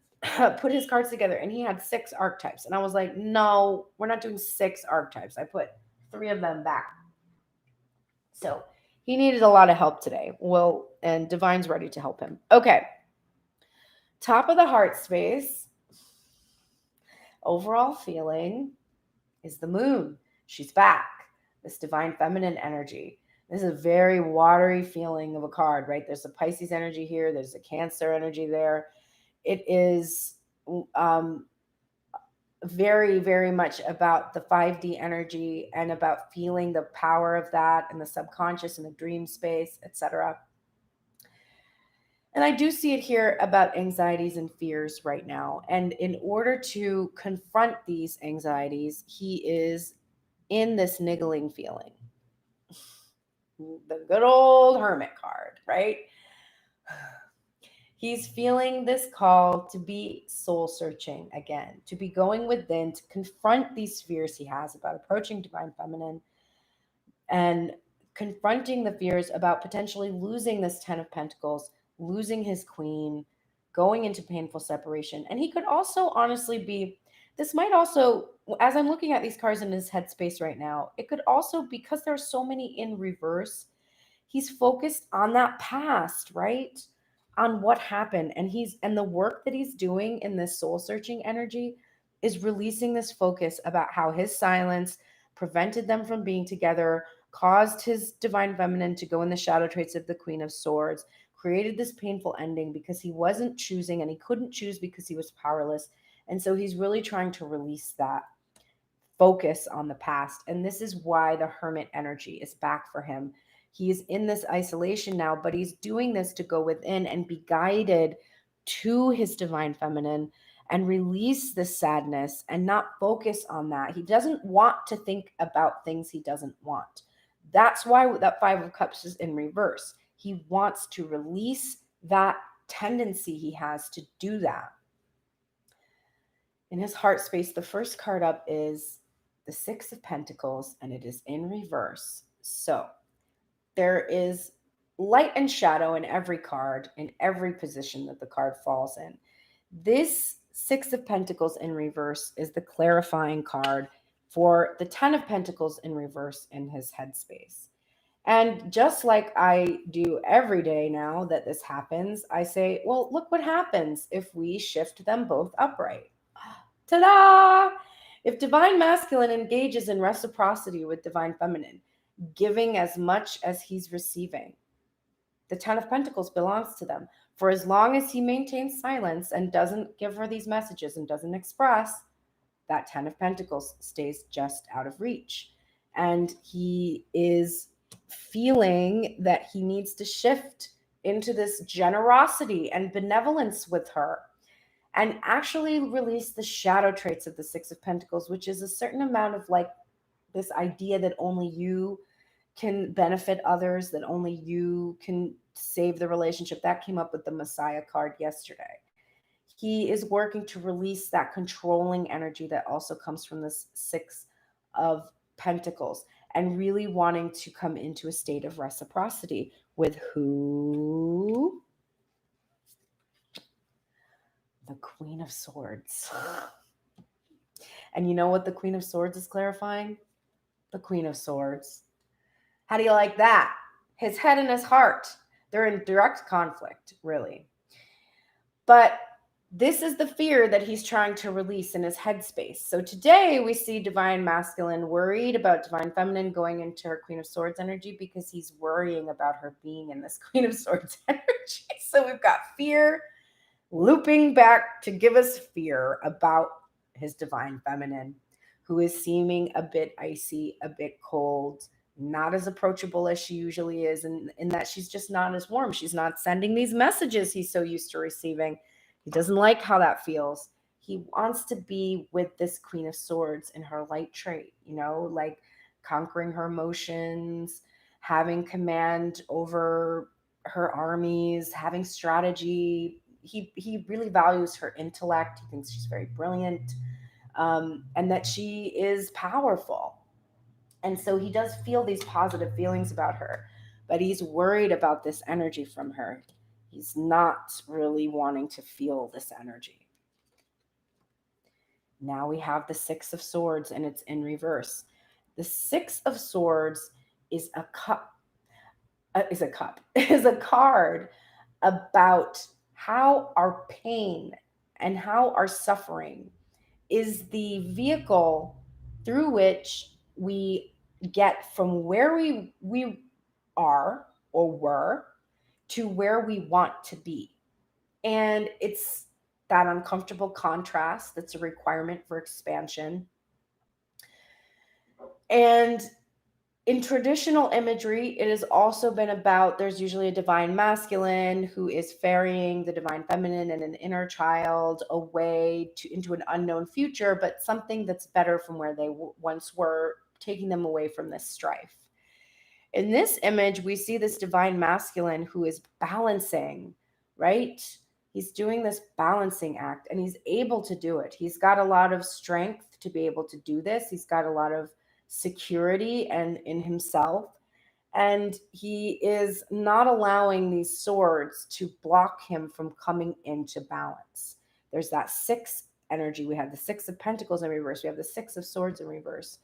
put his cards together and he had 6 archetypes. And I was like, no, we're not doing 6 archetypes. I put 3 of them back. So he needed a lot of help today. Well, and Divine's ready to help him. Okay. Top of the heart space. Overall feeling is the moon. She's back. This Divine Feminine energy. This is a very watery feeling of a card, right? There's a Pisces energy here. There's a Cancer energy there. It is very, very much about the 5D energy and about feeling the power of that and the subconscious and the dream space, etc. And I do see it here about anxieties and fears right now. And in order to confront these anxieties, he is in this niggling feeling. The good old Hermit card, right? He's feeling this call to be soul searching again, to be going within, to confront these fears he has about approaching Divine Feminine, and confronting the fears about potentially losing this Ten of Pentacles, losing his queen, going into painful separation. And he could also honestly be, this might also, as I'm looking at these cards in his headspace right now, it could also, because there are so many in reverse, he's focused on that past, right? On what happened. And the work that he's doing in this soul searching energy is releasing this focus about how his silence prevented them from being together, caused his Divine Feminine to go in the shadow traits of the Queen of Swords, created this painful ending because he wasn't choosing, and he couldn't choose because he was powerless. And so he's really trying to release that focus on the past. And this is why the Hermit energy is back for him. He's in this isolation now, but he's doing this to go within and be guided to his Divine Feminine and release this sadness and not focus on that. He doesn't want to think about things he doesn't want. That's why that 5 of Cups is in reverse. He wants to release that tendency he has to do that. In his heart space, the first card up is the 6 of Pentacles, and it is in reverse. So there is light and shadow in every card, in every position that the card falls in. This 6 of Pentacles in reverse is the clarifying card for the 10 of Pentacles in reverse in his headspace. And just like I do every day now that this happens, I say, well, look what happens if we shift them both upright. Ta-da! If Divine Masculine engages in reciprocity with Divine Feminine, giving as much as he's receiving, the 10 of Pentacles belongs to them. For as long as he maintains silence and doesn't give her these messages and doesn't express, that 10 of Pentacles stays just out of reach. And he is feeling that he needs to shift into this generosity and benevolence with her. and actually release the shadow traits of the Six of Pentacles, which is a certain amount of like this idea that only you can benefit others, that only you can save the relationship. That came up with the Messiah card yesterday. He is working to release that controlling energy that also comes from this Six of Pentacles, and really wanting to come into a state of reciprocity with who? The Queen of Swords. And you know what the Queen of Swords is clarifying? The Queen of Swords. How do you like that? His head and his heart. They're in direct conflict, really. But this is the fear that he's trying to release in his headspace. So today we see Divine Masculine worried about Divine Feminine going into her Queen of Swords energy, because he's worrying about her being in this Queen of Swords energy. So we've got fear looping back to give us fear about his Divine Feminine, who is seeming a bit icy, a bit cold, not as approachable as she usually is, and in that she's just not as warm. She's not sending these messages he's so used to receiving. He doesn't like how that feels. He wants to be with this Queen of Swords in her light trait, you know, like conquering her emotions, having command over her armies, having strategy. He really values her intellect. He thinks she's very brilliant, and that she is powerful. And so he does feel these positive feelings about her, but he's worried about this energy from her. He's not really wanting to feel this energy. Now we have the Six of Swords, and it's in reverse. The Six of Swords is a is a card about how our pain and how our suffering is the vehicle through which we get from where we are or were to where we want to be. And it's that uncomfortable contrast that's a requirement for expansion. And in traditional imagery, it has also been about, there's usually a divine masculine who is ferrying the divine feminine and an inner child away into an unknown future, but something that's better from where they once were, taking them away from this strife. In this image, we see this divine masculine who is balancing, right? He's doing this balancing act, and he's able to do it. He's got a lot of strength to be able to do this. He's got a lot of security and in himself, and he is not allowing these swords to block him from coming into balance. There's that six energy. We have the Six of Pentacles in reverse. We have the Six of Swords in reverse.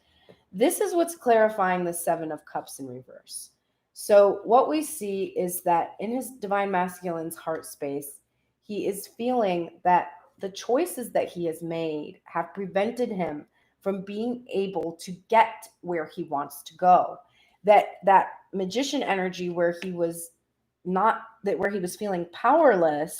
This is what's clarifying the Seven of Cups in reverse. So what we see is that in his divine masculine's heart space, he is feeling that the choices that he has made have prevented him from being able to get where he wants to go. That magician energy where he was where he was feeling powerless,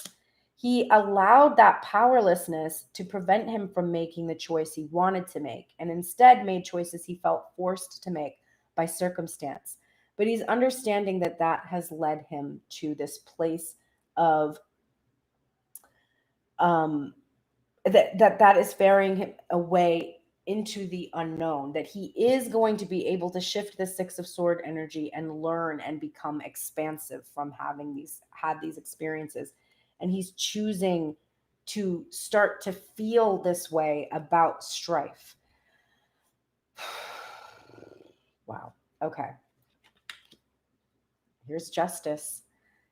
he allowed that powerlessness to prevent him from making the choice he wanted to make, and instead made choices he felt forced to make by circumstance. But he's understanding that that has led him to this place of that is ferrying him away into the unknown, that he is going to be able to shift the Six of Sword energy and learn and become expansive from having had these experiences. And he's choosing to start to feel this way about strife. Wow. Okay. Here's Justice.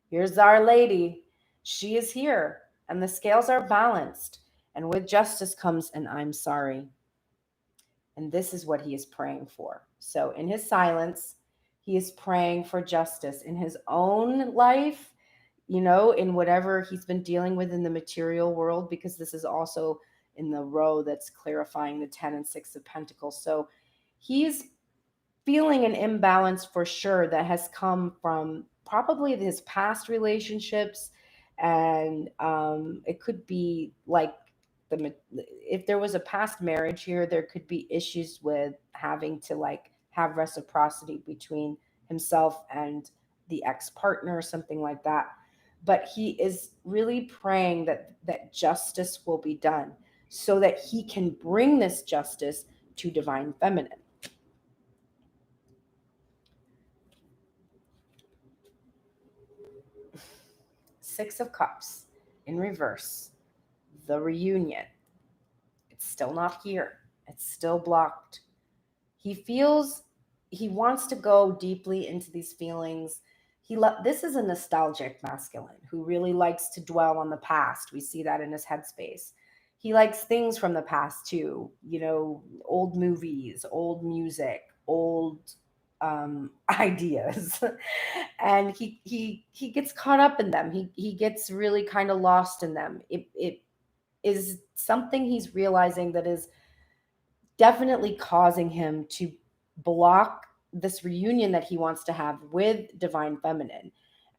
Here's Our Lady. She is here, and the scales are balanced. And with Justice comes an I'm sorry. And this is what he is praying for. So in his silence, he is praying for justice in his own life, in whatever he's been dealing with in the material world, because this is also in the row that's clarifying the 10 and 6 of Pentacles. So he's feeling an imbalance for sure that has come from probably his past relationships. And it could be like, if there was a past marriage here, there could be issues with having to have reciprocity between himself and the ex-partner or something like that. but he is really praying that justice will be done so that he can bring this justice to divine feminine. Six of Cups in reverse, the reunion. It's still not here. It's still blocked. He wants to go deeply into these feelings. This is a nostalgic masculine who really likes to dwell on the past. We see that in his headspace. He likes things from the past too, old movies, old music, old ideas. And he gets caught up in them. He gets really kind of lost in them. It is something he's realizing that is definitely causing him to block this reunion that he wants to have with divine feminine.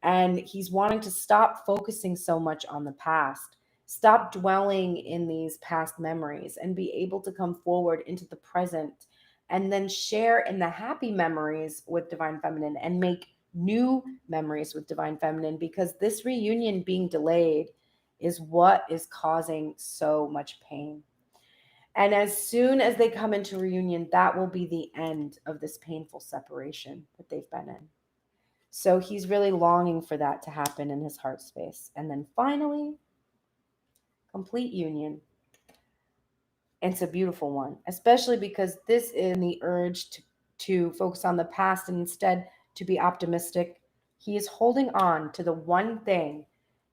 And he's wanting to stop focusing so much on the past, stop dwelling in these past memories, and be able to come forward into the present and then share in the happy memories with divine feminine and make new memories with divine feminine, because this reunion being delayed is what is causing so much pain. And as soon as they come into reunion, that will be the end of this painful separation that they've been in. So he's really longing for that to happen in his heart space. And then finally, complete union. And it's a beautiful one, especially because this is the urge to focus on the past and instead to be optimistic. He is holding on to the one thing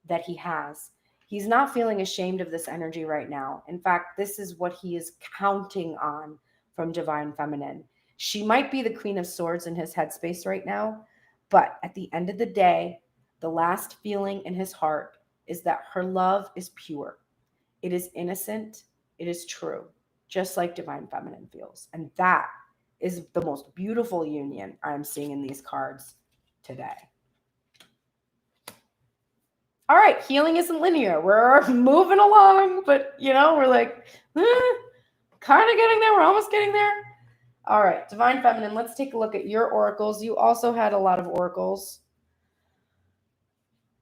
that he has. He's not feeling ashamed of this energy right now. In fact, this is what he is counting on from divine feminine. She might be the Queen of Swords in his headspace right now, but at the end of the day, the last feeling in his heart is that her love is pure. It is innocent. It is true, just like divine feminine feels. And that is the most beautiful union I'm seeing in these cards today. All right, healing isn't linear. We're moving along, but we're like, kind of getting there. We're almost getting there. All right, divine feminine, let's take a look at your oracles. You also had a lot of oracles.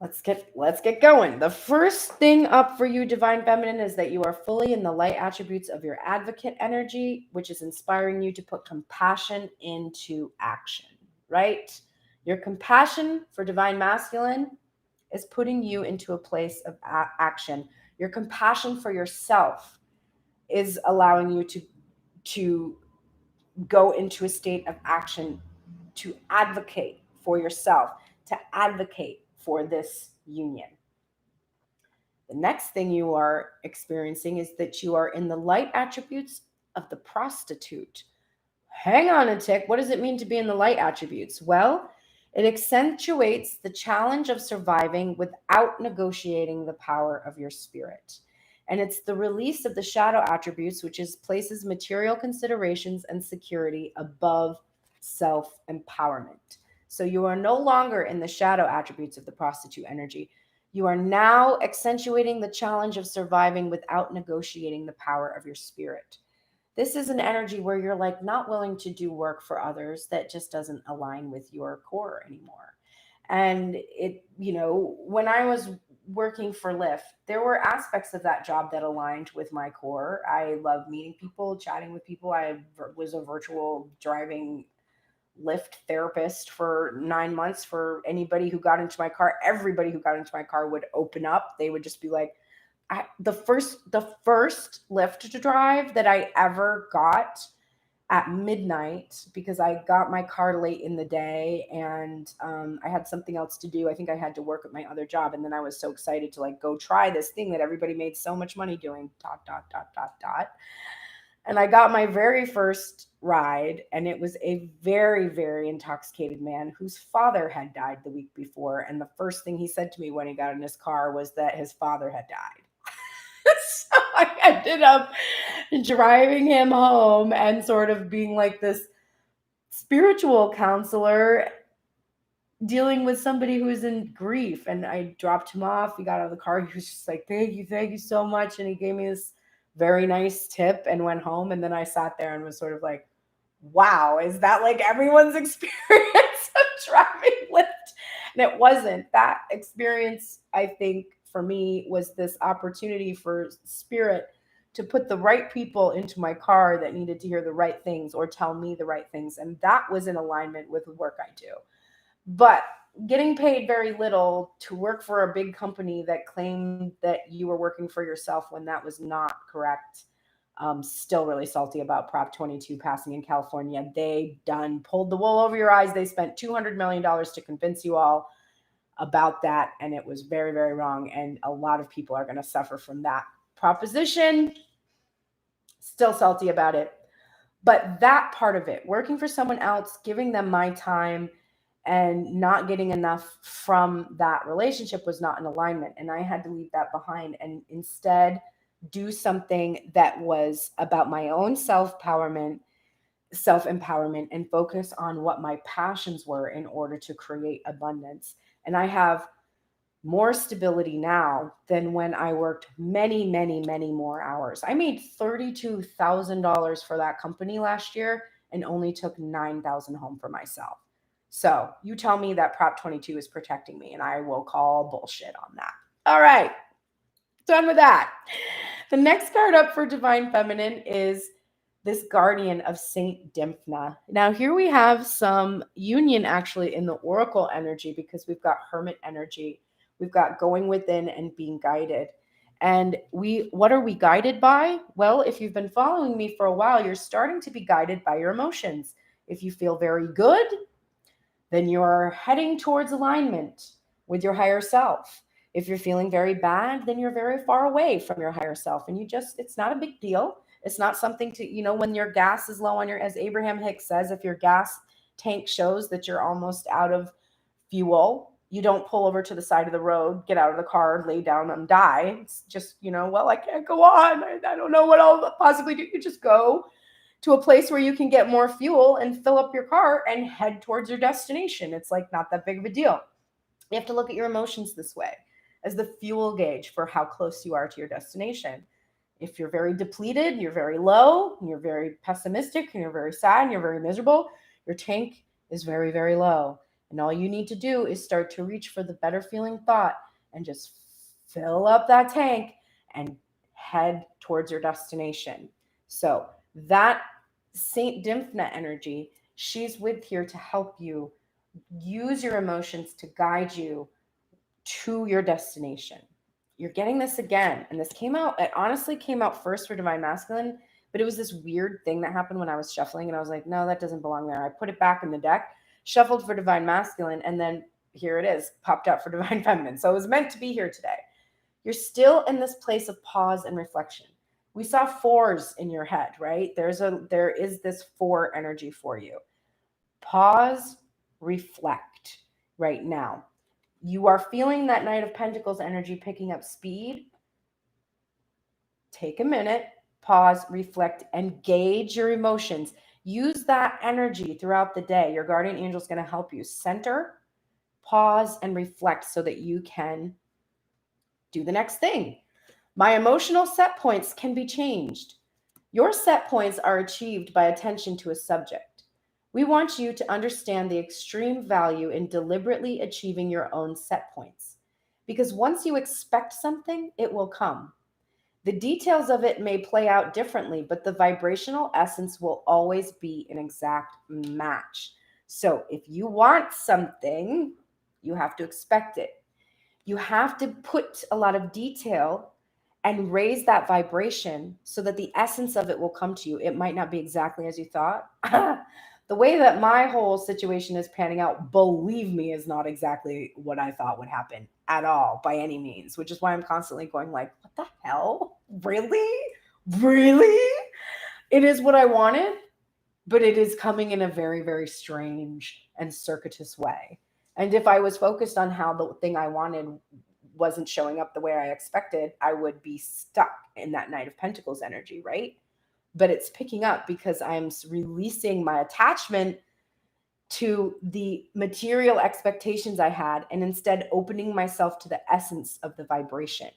Let's get going. The first thing up for you, divine feminine, is that you are fully in the light attributes of your advocate energy, which is inspiring you to put compassion into action, right? Your compassion for divine masculine is putting you into a place of action. Your compassion for yourself is allowing you to go into a state of action, to advocate for yourself, to advocate for this union. The next thing you are experiencing is that you are in the light attributes of the prostitute. Hang on a tick. What does it mean to be in the light attributes? Well, it accentuates the challenge of surviving without negotiating the power of your spirit. And it's the release of the shadow attributes, which places material considerations and security above self-empowerment. So you are no longer in the shadow attributes of the prostitute energy. You are now accentuating the challenge of surviving without negotiating the power of your spirit. This is an energy where you're like not willing to do work for others that just doesn't align with your core anymore. And when I was working for Lyft, there were aspects of that job that aligned with my core. I love meeting people, chatting with people. I was a virtual driving Lyft therapist for 9 months for anybody who got into my car. Everybody who got into my car would open up. They would just be like, the first Lyft to drive that I ever got at midnight, because I got my car late in the day and I had something else to do. I think I had to work at my other job. And then I was so excited to go try this thing that everybody made so much money doing, ... And I got my very first ride, and it was a very, very intoxicated man whose father had died the week before. And the first thing he said to me when he got in his car was that his father had died. So I ended up driving him home and sort of being like this spiritual counselor dealing with somebody who's in grief. And I dropped him off. He got out of the car. He was just like, thank you so much. And he gave me this very nice tip and went home. And then I sat there and was sort of like, wow, is that like everyone's experience of driving Lyft? And it wasn't. That experience, I think, for me was this opportunity for spirit to put the right people into my car that needed to hear the right things or tell me the right things. And that was in alignment with the work I do. But getting paid very little to work for a big company that claimed that you were working for yourself when that was not correct. Still really salty about Prop 22 passing in California. They done pulled the wool over your eyes. They spent $200 million to convince you all about that. And it was very, very wrong. And a lot of people are going to suffer from that proposition. Still salty about it. But that part of it, working for someone else, giving them my time, and not getting enough from that relationship was not in alignment. And I had to leave that behind and instead do something that was about my own self-empowerment, and focus on what my passions were in order to create abundance. And I have more stability now than when I worked many, many, many more hours. I made $32,000 for that company last year and only took $9,000 home for myself. So you tell me that Prop 22 is protecting me, and I will call bullshit on that. All right, done with that. The next card up for Divine Feminine is this Guardian of Saint Dymphna. Now here we have some union actually in the Oracle energy because we've got Hermit energy. We've got going within and being guided. And what are we guided by? Well, if you've been following me for a while, you're starting to be guided by your emotions. If you feel very good, then you're heading towards alignment with your higher self. If you're feeling very bad, then you're very far away from your higher self. And it's not a big deal. It's not something to, when your gas is low on as Abraham Hicks says, if your gas tank shows that you're almost out of fuel, you don't pull over to the side of the road, get out of the car, lay down and die. It's just, well, I can't go on. I don't know what I'll possibly do. You just go to a place where you can get more fuel and fill up your car and head towards your destination. It's like not that big of a deal. You have to look at your emotions this way as the fuel gauge for how close you are to your destination. If you're very depleted, you're very low, and you're very pessimistic, and you're very sad, and you're very miserable, your tank is very, very low. And all you need to do is start to reach for the better feeling thought and just fill up that tank and head towards your destination. So that Saint Dymphna energy, she's with here to help you use your emotions to guide you to your destination. You're getting this again. And it honestly came out first for Divine Masculine, but it was this weird thing that happened when I was shuffling and I was like, no, that doesn't belong there. I put it back in the deck, shuffled for Divine Masculine, and then here it is, popped out for Divine Feminine. So it was meant to be here today. You're still in this place of pause and reflection. We saw fours in your head, right? There is this four energy for you. Pause, reflect right now. You are feeling that Knight of Pentacles energy picking up speed. Take a minute, pause, reflect, and gauge your emotions. Use that energy throughout the day. Your guardian angel is going to help you center, pause, and reflect so that you can do the next thing. My emotional set points can be changed. Your set points are achieved by attention to a subject. We want you to understand the extreme value in deliberately achieving your own set points. Because once you expect something, it will come. The details of it may play out differently, but the vibrational essence will always be an exact match. So if you want something, you have to expect it. You have to put a lot of detail and raise that vibration so that the essence of it will come to you. It might not be exactly as you thought. The way that my whole situation is panning out, believe me, is not exactly what I thought would happen at all by any means, which is why I'm constantly going like, what the hell? Really? It is what I wanted, but it is coming in a very, very strange and circuitous way. And if I was focused on how the thing I wanted wasn't showing up the way I expected, I would be stuck in that Knight of Pentacles energy, right? But it's picking up because I'm releasing my attachment to the material expectations I had and instead opening myself to the essence of the vibration.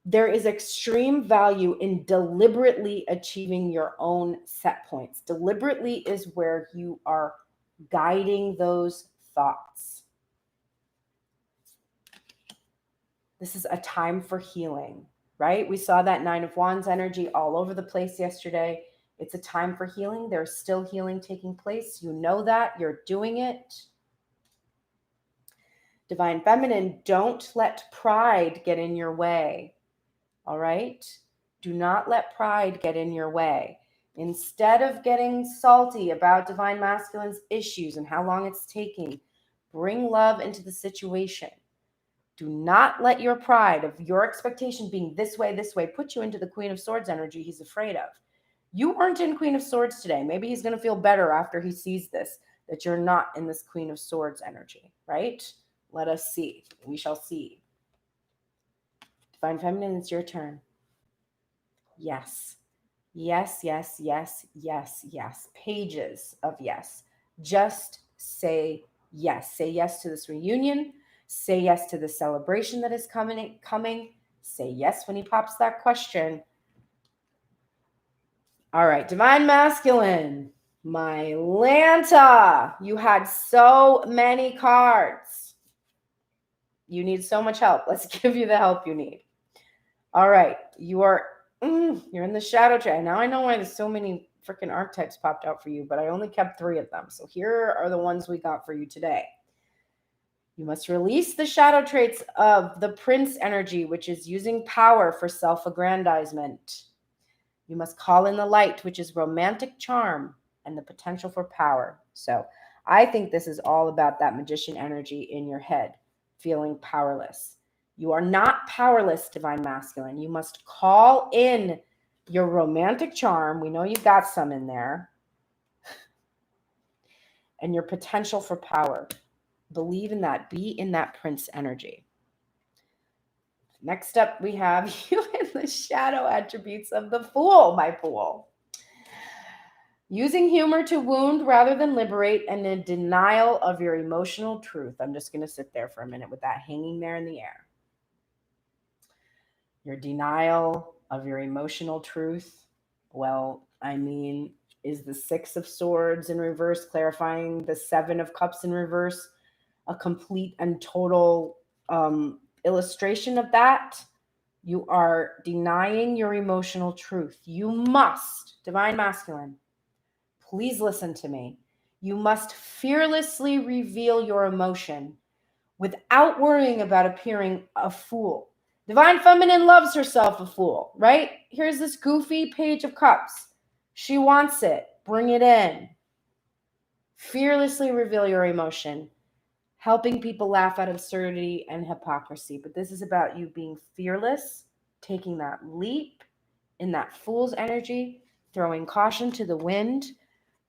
There is extreme value in deliberately achieving your own set points. Deliberately is where you are guiding those thoughts. This is a time for healing, right? We saw that Nine of Wands energy all over the place yesterday. It's a time for healing. There's still healing taking place. You know that. You're doing it. Divine Feminine, don't let pride get in your way. All right? Do not let pride get in your way. Instead of getting salty about Divine Masculine's issues and how long it's taking, bring love into the situation. Do not let your pride of your expectation being this way, put you into the Queen of Swords energy he's afraid of. You weren't in Queen of Swords today. Maybe he's going to feel better after he sees this, that you're not in this Queen of Swords energy, right? Let us see. We shall see. Divine Feminine, it's your turn. Yes. Yes, yes, yes, yes, yes. Pages of yes. Just say yes. Say yes to this reunion. Say yes to the celebration that is coming. Say yes when he pops that question. All right, Divine Masculine. My Lanta. You had so many cards. You need so much help. Let's give you the help you need. All right, you're in the shadow tree. Now I know why there's so many freaking archetypes popped out for you, but I only kept 3 of them. So here are the ones we got for you today. You must release the shadow traits of the Prince energy, which is using power for self-aggrandizement. You must call in the light, which is romantic charm and the potential for power. So I think this is all about that magician energy in your head, feeling powerless. You are not powerless, Divine Masculine. You must call in your romantic charm. We know you got some in there. And your potential for power. Believe in that. Be in that Prince energy. Next up, we have you in the shadow attributes of the Fool, my Fool. Using humor to wound rather than liberate, and a denial of your emotional truth. I'm just going to sit there for a minute with that hanging there in the air. Your denial of your emotional truth. Well, I mean, is the Six of Swords in reverse clarifying the Seven of Cups in reverse a complete and total illustration of that? You are denying your emotional truth. You must, Divine Masculine, please listen to me. You must fearlessly reveal your emotion without worrying about appearing a fool. Divine Feminine loves herself a fool, right? Here's this goofy Page of Cups. She wants it. Bring it in. Fearlessly reveal your emotion, helping people laugh at absurdity and hypocrisy. But this is about you being fearless, taking that leap in that Fool's energy, throwing caution to the wind.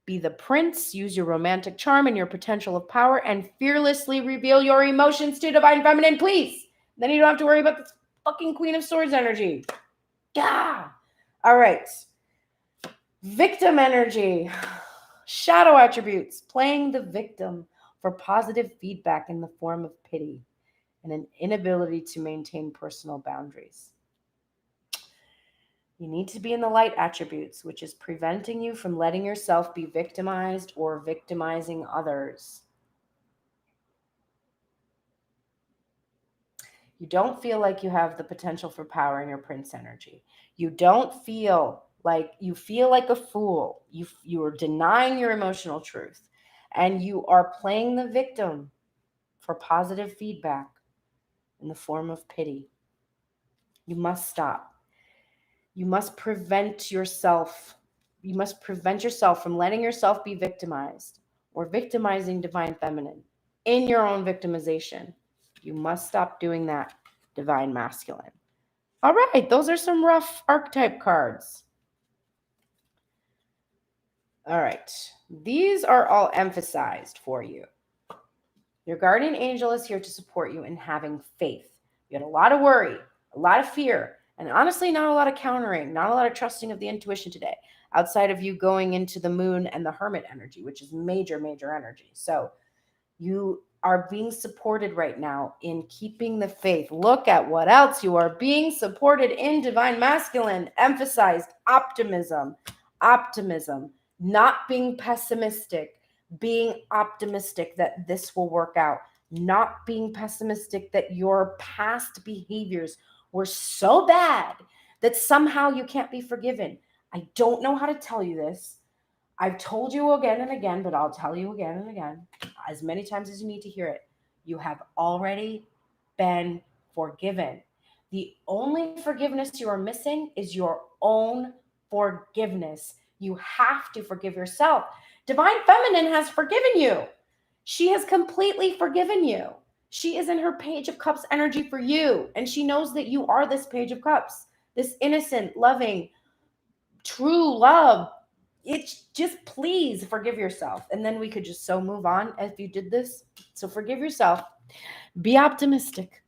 Be the Prince, use your romantic charm and your potential of power, and fearlessly reveal your emotions to Divine Feminine, please. Then you don't have to worry about this fucking Queen of Swords energy. Yeah. All right. Victim energy. Shadow attributes. Playing the victim for positive feedback in the form of pity and an inability to maintain personal boundaries. You need to be in the light attributes, which is preventing you from letting yourself be victimized or victimizing others. You don't feel like you have the potential for power in your Prince energy. You don't feel like you feel like a fool. You are denying your emotional truth, and you are playing the victim for positive feedback in the form of pity. You must stop. You must prevent yourself. You must prevent yourself from letting yourself be victimized or victimizing Divine Feminine in your own victimization. You must stop doing that, Divine Masculine. All right, those are some rough archetype cards. All right, these are all emphasized for you. Your guardian angel is here to support you in having faith. You had a lot of worry, a lot of fear, and honestly, not a lot of countering, not a lot of trusting of the intuition today, outside of you going into the moon and the hermit energy, which is major, major energy. So you are being supported right now in keeping the faith. Look at what else you are being supported in, Divine Masculine. Emphasized optimism, not being pessimistic, being optimistic that this will work out. not being pessimistic that your past behaviors were so bad that somehow you can't be forgiven. I don't know how to tell you this. I've told you again and again, but I'll tell you again and again, as many times as you need to hear it. You have already been forgiven. The only forgiveness you are missing is your own forgiveness. You have to forgive yourself. Divine Feminine has forgiven you. She has completely forgiven you. She is in her Page of Cups energy for you. And she knows that you are this Page of Cups, this innocent, loving, true love. It's just, please forgive yourself. And then we could just so move on if you did this. So forgive yourself. Be optimistic.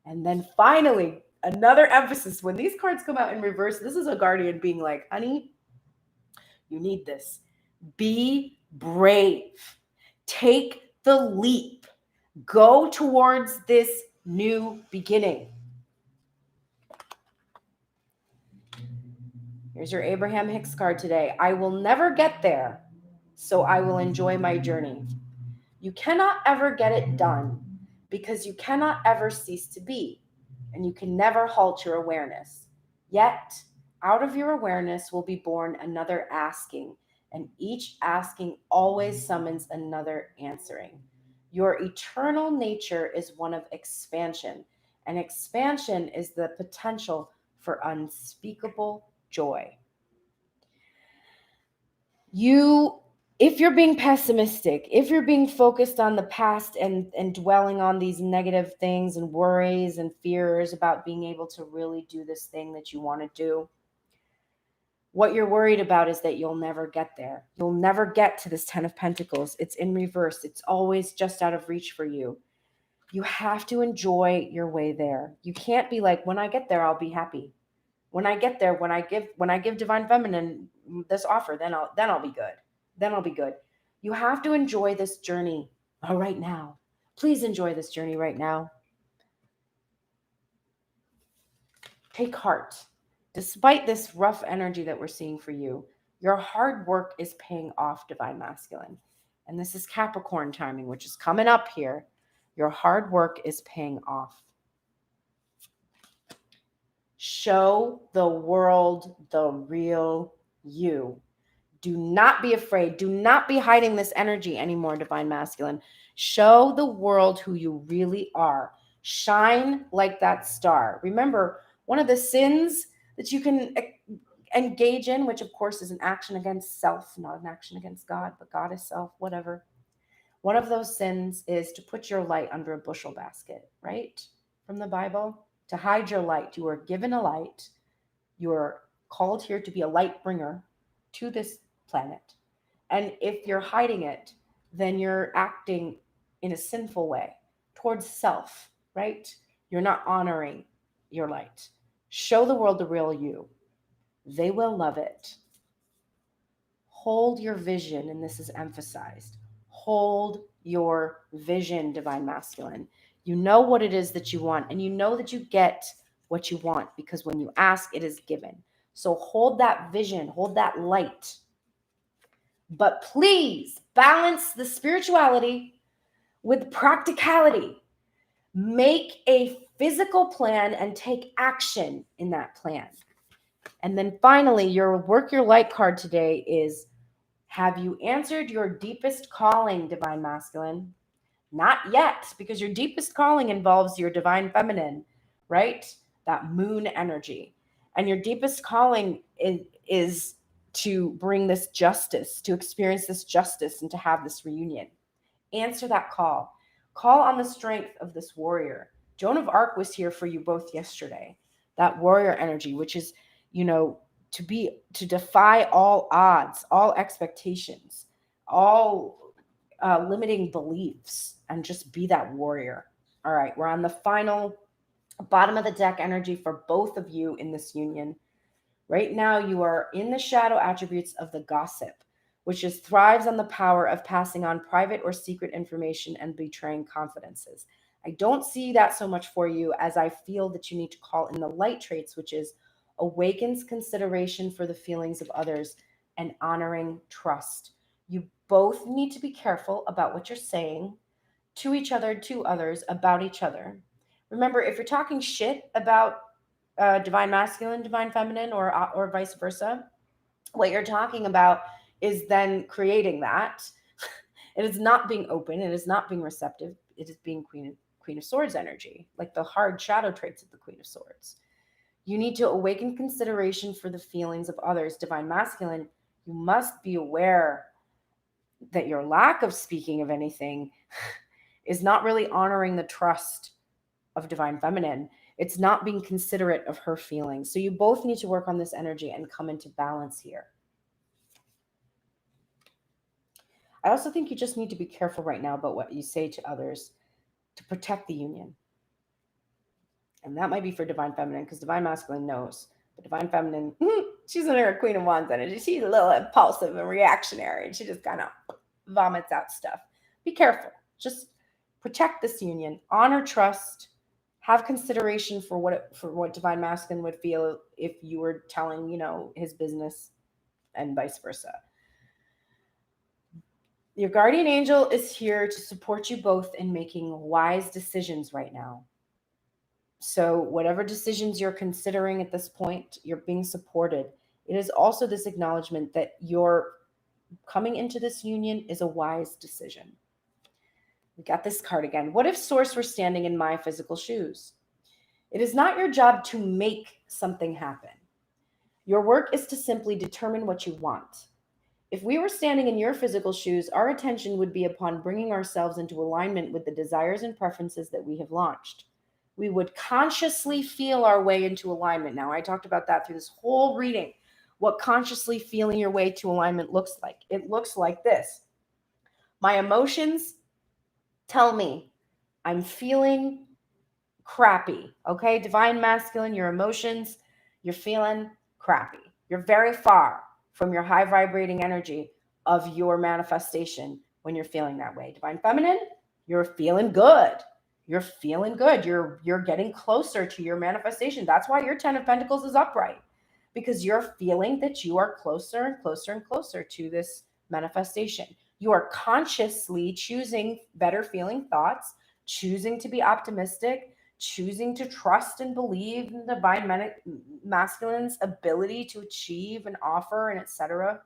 And then finally, another emphasis. When these cards come out in reverse, this is a guardian being like, honey, you need this. Be brave. Take the leap. Go towards this new beginning. Here's your Abraham Hicks card today. I will never get there, so I will enjoy my journey. You cannot ever get it done because you cannot ever cease to be, and you can never halt your awareness. Yet, out of your awareness will be born another asking, and each asking always summons another answering. Your eternal nature is one of expansion, and expansion is the potential for unspeakable joy. If you're being pessimistic, if you're being focused on the past and dwelling on these negative things and worries and fears about being able to really do this thing that you want to do, what you're worried about is that you'll never get there. You'll never get to this 10 of Pentacles. It's in reverse. It's always just out of reach for you. You have to enjoy your way there. You can't be like, when I get there, I'll be happy. When I get there, when I give Divine Feminine this offer, then I'll be good. Then I'll be good. You have to enjoy this journey right now. Please enjoy this journey right now. Take heart. Despite this rough energy that we're seeing for you, your hard work is paying off, Divine Masculine. And this is Capricorn timing, which is coming up here. Your hard work is paying off. Show the world the real you. Do not be afraid. Do not be hiding this energy anymore, Divine Masculine. Show the world who you really are. Shine like that star. Remember, one of the sins that you can engage in, which of course is an action against self, not an action against God, but God is self, whatever. One of those sins is to put your light under a bushel basket, right? From the Bible. To hide your light. You are given a light. You are called here to be a light bringer to this planet. And if you're hiding it, then you're acting in a sinful way towards self, right? You're not honoring your light. Show the world the real you. They will love it. Hold your vision, and this is emphasized. Hold your vision, Divine Masculine. You know what it is that you want, and you know that you get what you want because when you ask, it is given. So hold that vision, hold that light. But please balance the spirituality with practicality. Make a physical plan and take action in that plan. And then finally, your work your light card today is, have you answered your deepest calling, Divine Masculine? Not yet, because your deepest calling involves your Divine Feminine, right? That moon energy. And your deepest calling is to bring this justice, to experience this justice, and to have this reunion. Answer that call. Call on the strength of this warrior. Joan of Arc was here for you both yesterday. That warrior energy, which is, to defy all odds, all expectations, all limiting beliefs, and just be that warrior. All right, we're on the final bottom of the deck energy for both of you in this union. Right now, you are in the shadow attributes of the gossip, which thrives on the power of passing on private or secret information and betraying confidences. I don't see that so much for you, as I feel that you need to call in the light traits, which is awakens consideration for the feelings of others and honoring trust. You both need to be careful about what you're saying to each other, to others, about each other. Remember, if you're talking shit about divine masculine, divine feminine, or vice versa, what you're talking about is then creating that. It is not being open. It is not being receptive. It is being Queen of Swords energy, like the hard shadow traits of the Queen of Swords. You need to awaken consideration for the feelings of others. Divine masculine, you must be aware that your lack of speaking of anything is not really honoring the trust of divine feminine. It's not being considerate of her feelings. So you both need to work on this energy and come into balance here. I also think you just need to be careful right now about what you say to others to protect the union. And that might be for divine feminine, because divine masculine knows. But divine feminine, she's in her Queen of Wands energy. She's a little impulsive and reactionary, and she just kind of vomits out stuff. Be careful. Just protect this union. Honor trust. Have consideration for what divine masculine would feel if you were telling, his business, and vice versa. Your guardian angel is here to support you both in making wise decisions right now. So whatever decisions you're considering at this point, you're being supported. It is also this acknowledgement that your coming into this union is a wise decision. We got this card again. What if Source were standing in my physical shoes? It is not your job to make something happen. Your work is to simply determine what you want. If we were standing in your physical shoes, our attention would be upon bringing ourselves into alignment with the desires and preferences that we have launched. We would consciously feel our way into alignment. Now, I talked about that through this whole reading, what consciously feeling your way to alignment looks like. It looks like this. My emotions tell me I'm feeling crappy, okay? Divine masculine, your emotions, you're feeling crappy. You're very far from your high vibrating energy of your manifestation when you're feeling that way. Divine feminine, you're feeling good. You're feeling good. You're getting closer to your manifestation. That's why your Ten of Pentacles is upright, because you're feeling that you are closer and closer and closer to this manifestation. You are consciously choosing better feeling thoughts, choosing to be optimistic, choosing to trust and believe in divine masculine's ability to achieve and offer, and etc.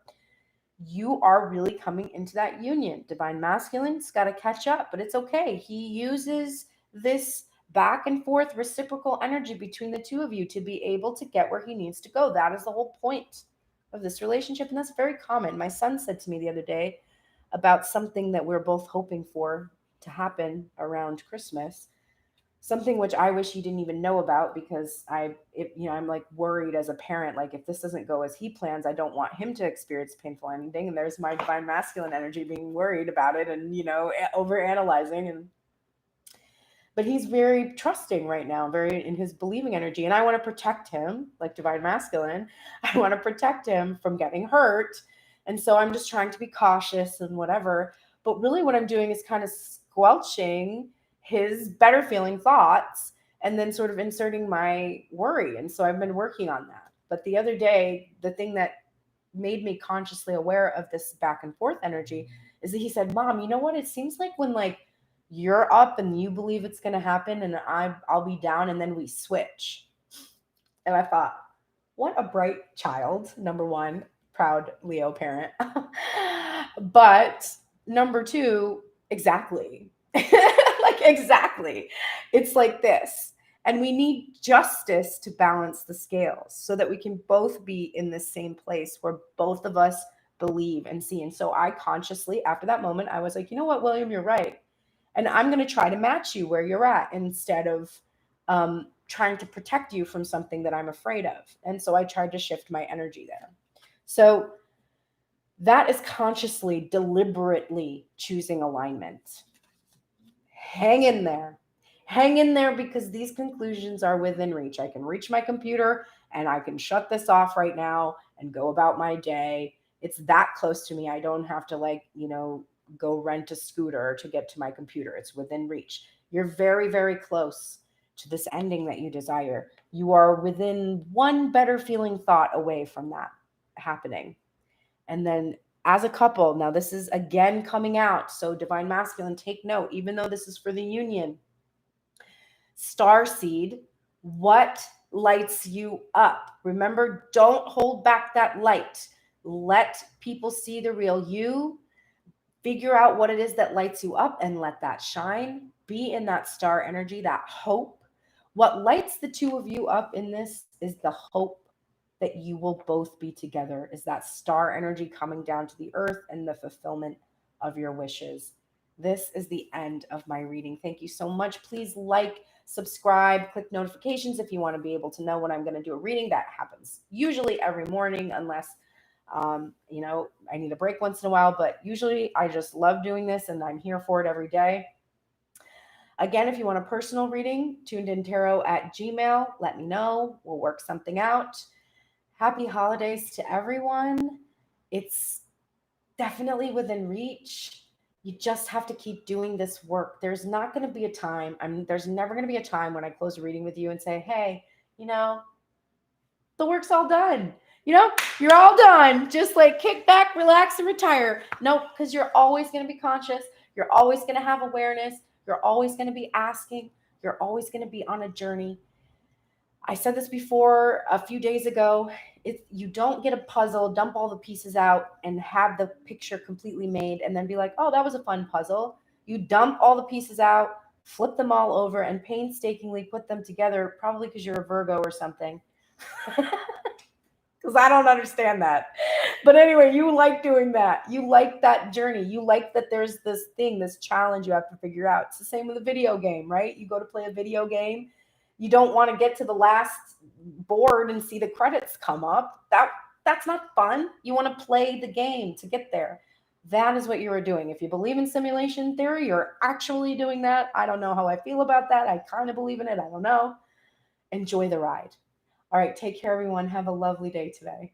You are really coming into that union. Divine masculine's got to catch up, but it's okay. He uses this back and forth reciprocal energy between the two of you to be able to get where he needs to go. That is the whole point of this relationship, and that's very common. My son said to me the other day about something that we're both hoping for to happen around Christmas, something which I wish he didn't even know about, because I'm like worried as a parent, like if this doesn't go as he plans, I don't want him to experience painful ending. And there's my divine masculine energy being worried about it and, over analyzing. But he's very trusting right now, very in his believing energy. And I want to protect him, like divine masculine. I want to protect him from getting hurt. And so I'm just trying to be cautious and whatever. But really what I'm doing is kind of squelching his better feeling thoughts and then sort of inserting my worry. And so I've been working on that. But the other day, the thing that made me consciously aware of this back and forth energy is that he said, Mom, you know what? It seems like when you're up and you believe it's going to happen and I'll be down, and then we switch. And I thought, what a bright child. Number one, proud Leo parent. But number two, exactly. Exactly. It's like this. And we need justice to balance the scales so that we can both be in the same place where both of us believe and see. And so I consciously, after that moment, I was like, you know what, William, you're right. And I'm going to try to match you where you're at instead of trying to protect you from something that I'm afraid of. And so I tried to shift my energy there. So that is consciously, deliberately choosing alignment. Hang in there. Hang in there, because these conclusions are within reach. I can reach my computer and I can shut this off right now and go about my day. It's that close to me. I don't have to go rent a scooter to get to my computer. It's within reach. You're very, very close to this ending that you desire. You are within one better feeling thought away from that happening. And then as a couple, now this is again coming out, so divine masculine, take note, even though this is for the union. Star seed, what lights you up? Remember, don't hold back that light. Let people see the real you. Figure out what it is that lights you up and let that shine. Be in that star energy, that hope. What lights the two of you up in this is the hope that you will both be together, is that star energy coming down to the earth and the fulfillment of your wishes. This is the end of my reading. Thank you so much. Please like, subscribe, click notifications if you want to be able to know when I'm going to do a reading. That happens usually every morning, unless I need a break once in a while, but usually I just love doing this and I'm here for it every day. Again, if you want a personal reading, tunedintarot@gmail.com, let me know. We'll work something out. Happy holidays to everyone. It's definitely within reach. You just have to keep doing this work. There's not going to be a time, there's never going to be a time when I close a reading with you and say, hey, the work's all done. You're all done. Just like kick back, relax, and retire. Nope, because you're always going to be conscious. You're always going to have awareness. You're always going to be asking. You're always going to be on a journey. I said this before a few days ago. You don't get a puzzle, dump all the pieces out, and have the picture completely made, and then be like, oh, that was a fun puzzle. You dump all the pieces out, flip them all over, and painstakingly put them together, probably because you're a Virgo or something. Because I don't understand that. But anyway, you like doing that. You like that journey. You like that there's this thing, this challenge you have to figure out. It's the same with a video game, right? You go to play a video game. You don't want to get to the last board and see the credits come up. That's not fun. You want to play the game to get there. That is what you are doing. If you believe in simulation theory, you're actually doing that. I don't know how I feel about that. I kind of believe in it. I don't know. Enjoy the ride. All right, take care, everyone. Have a lovely day today.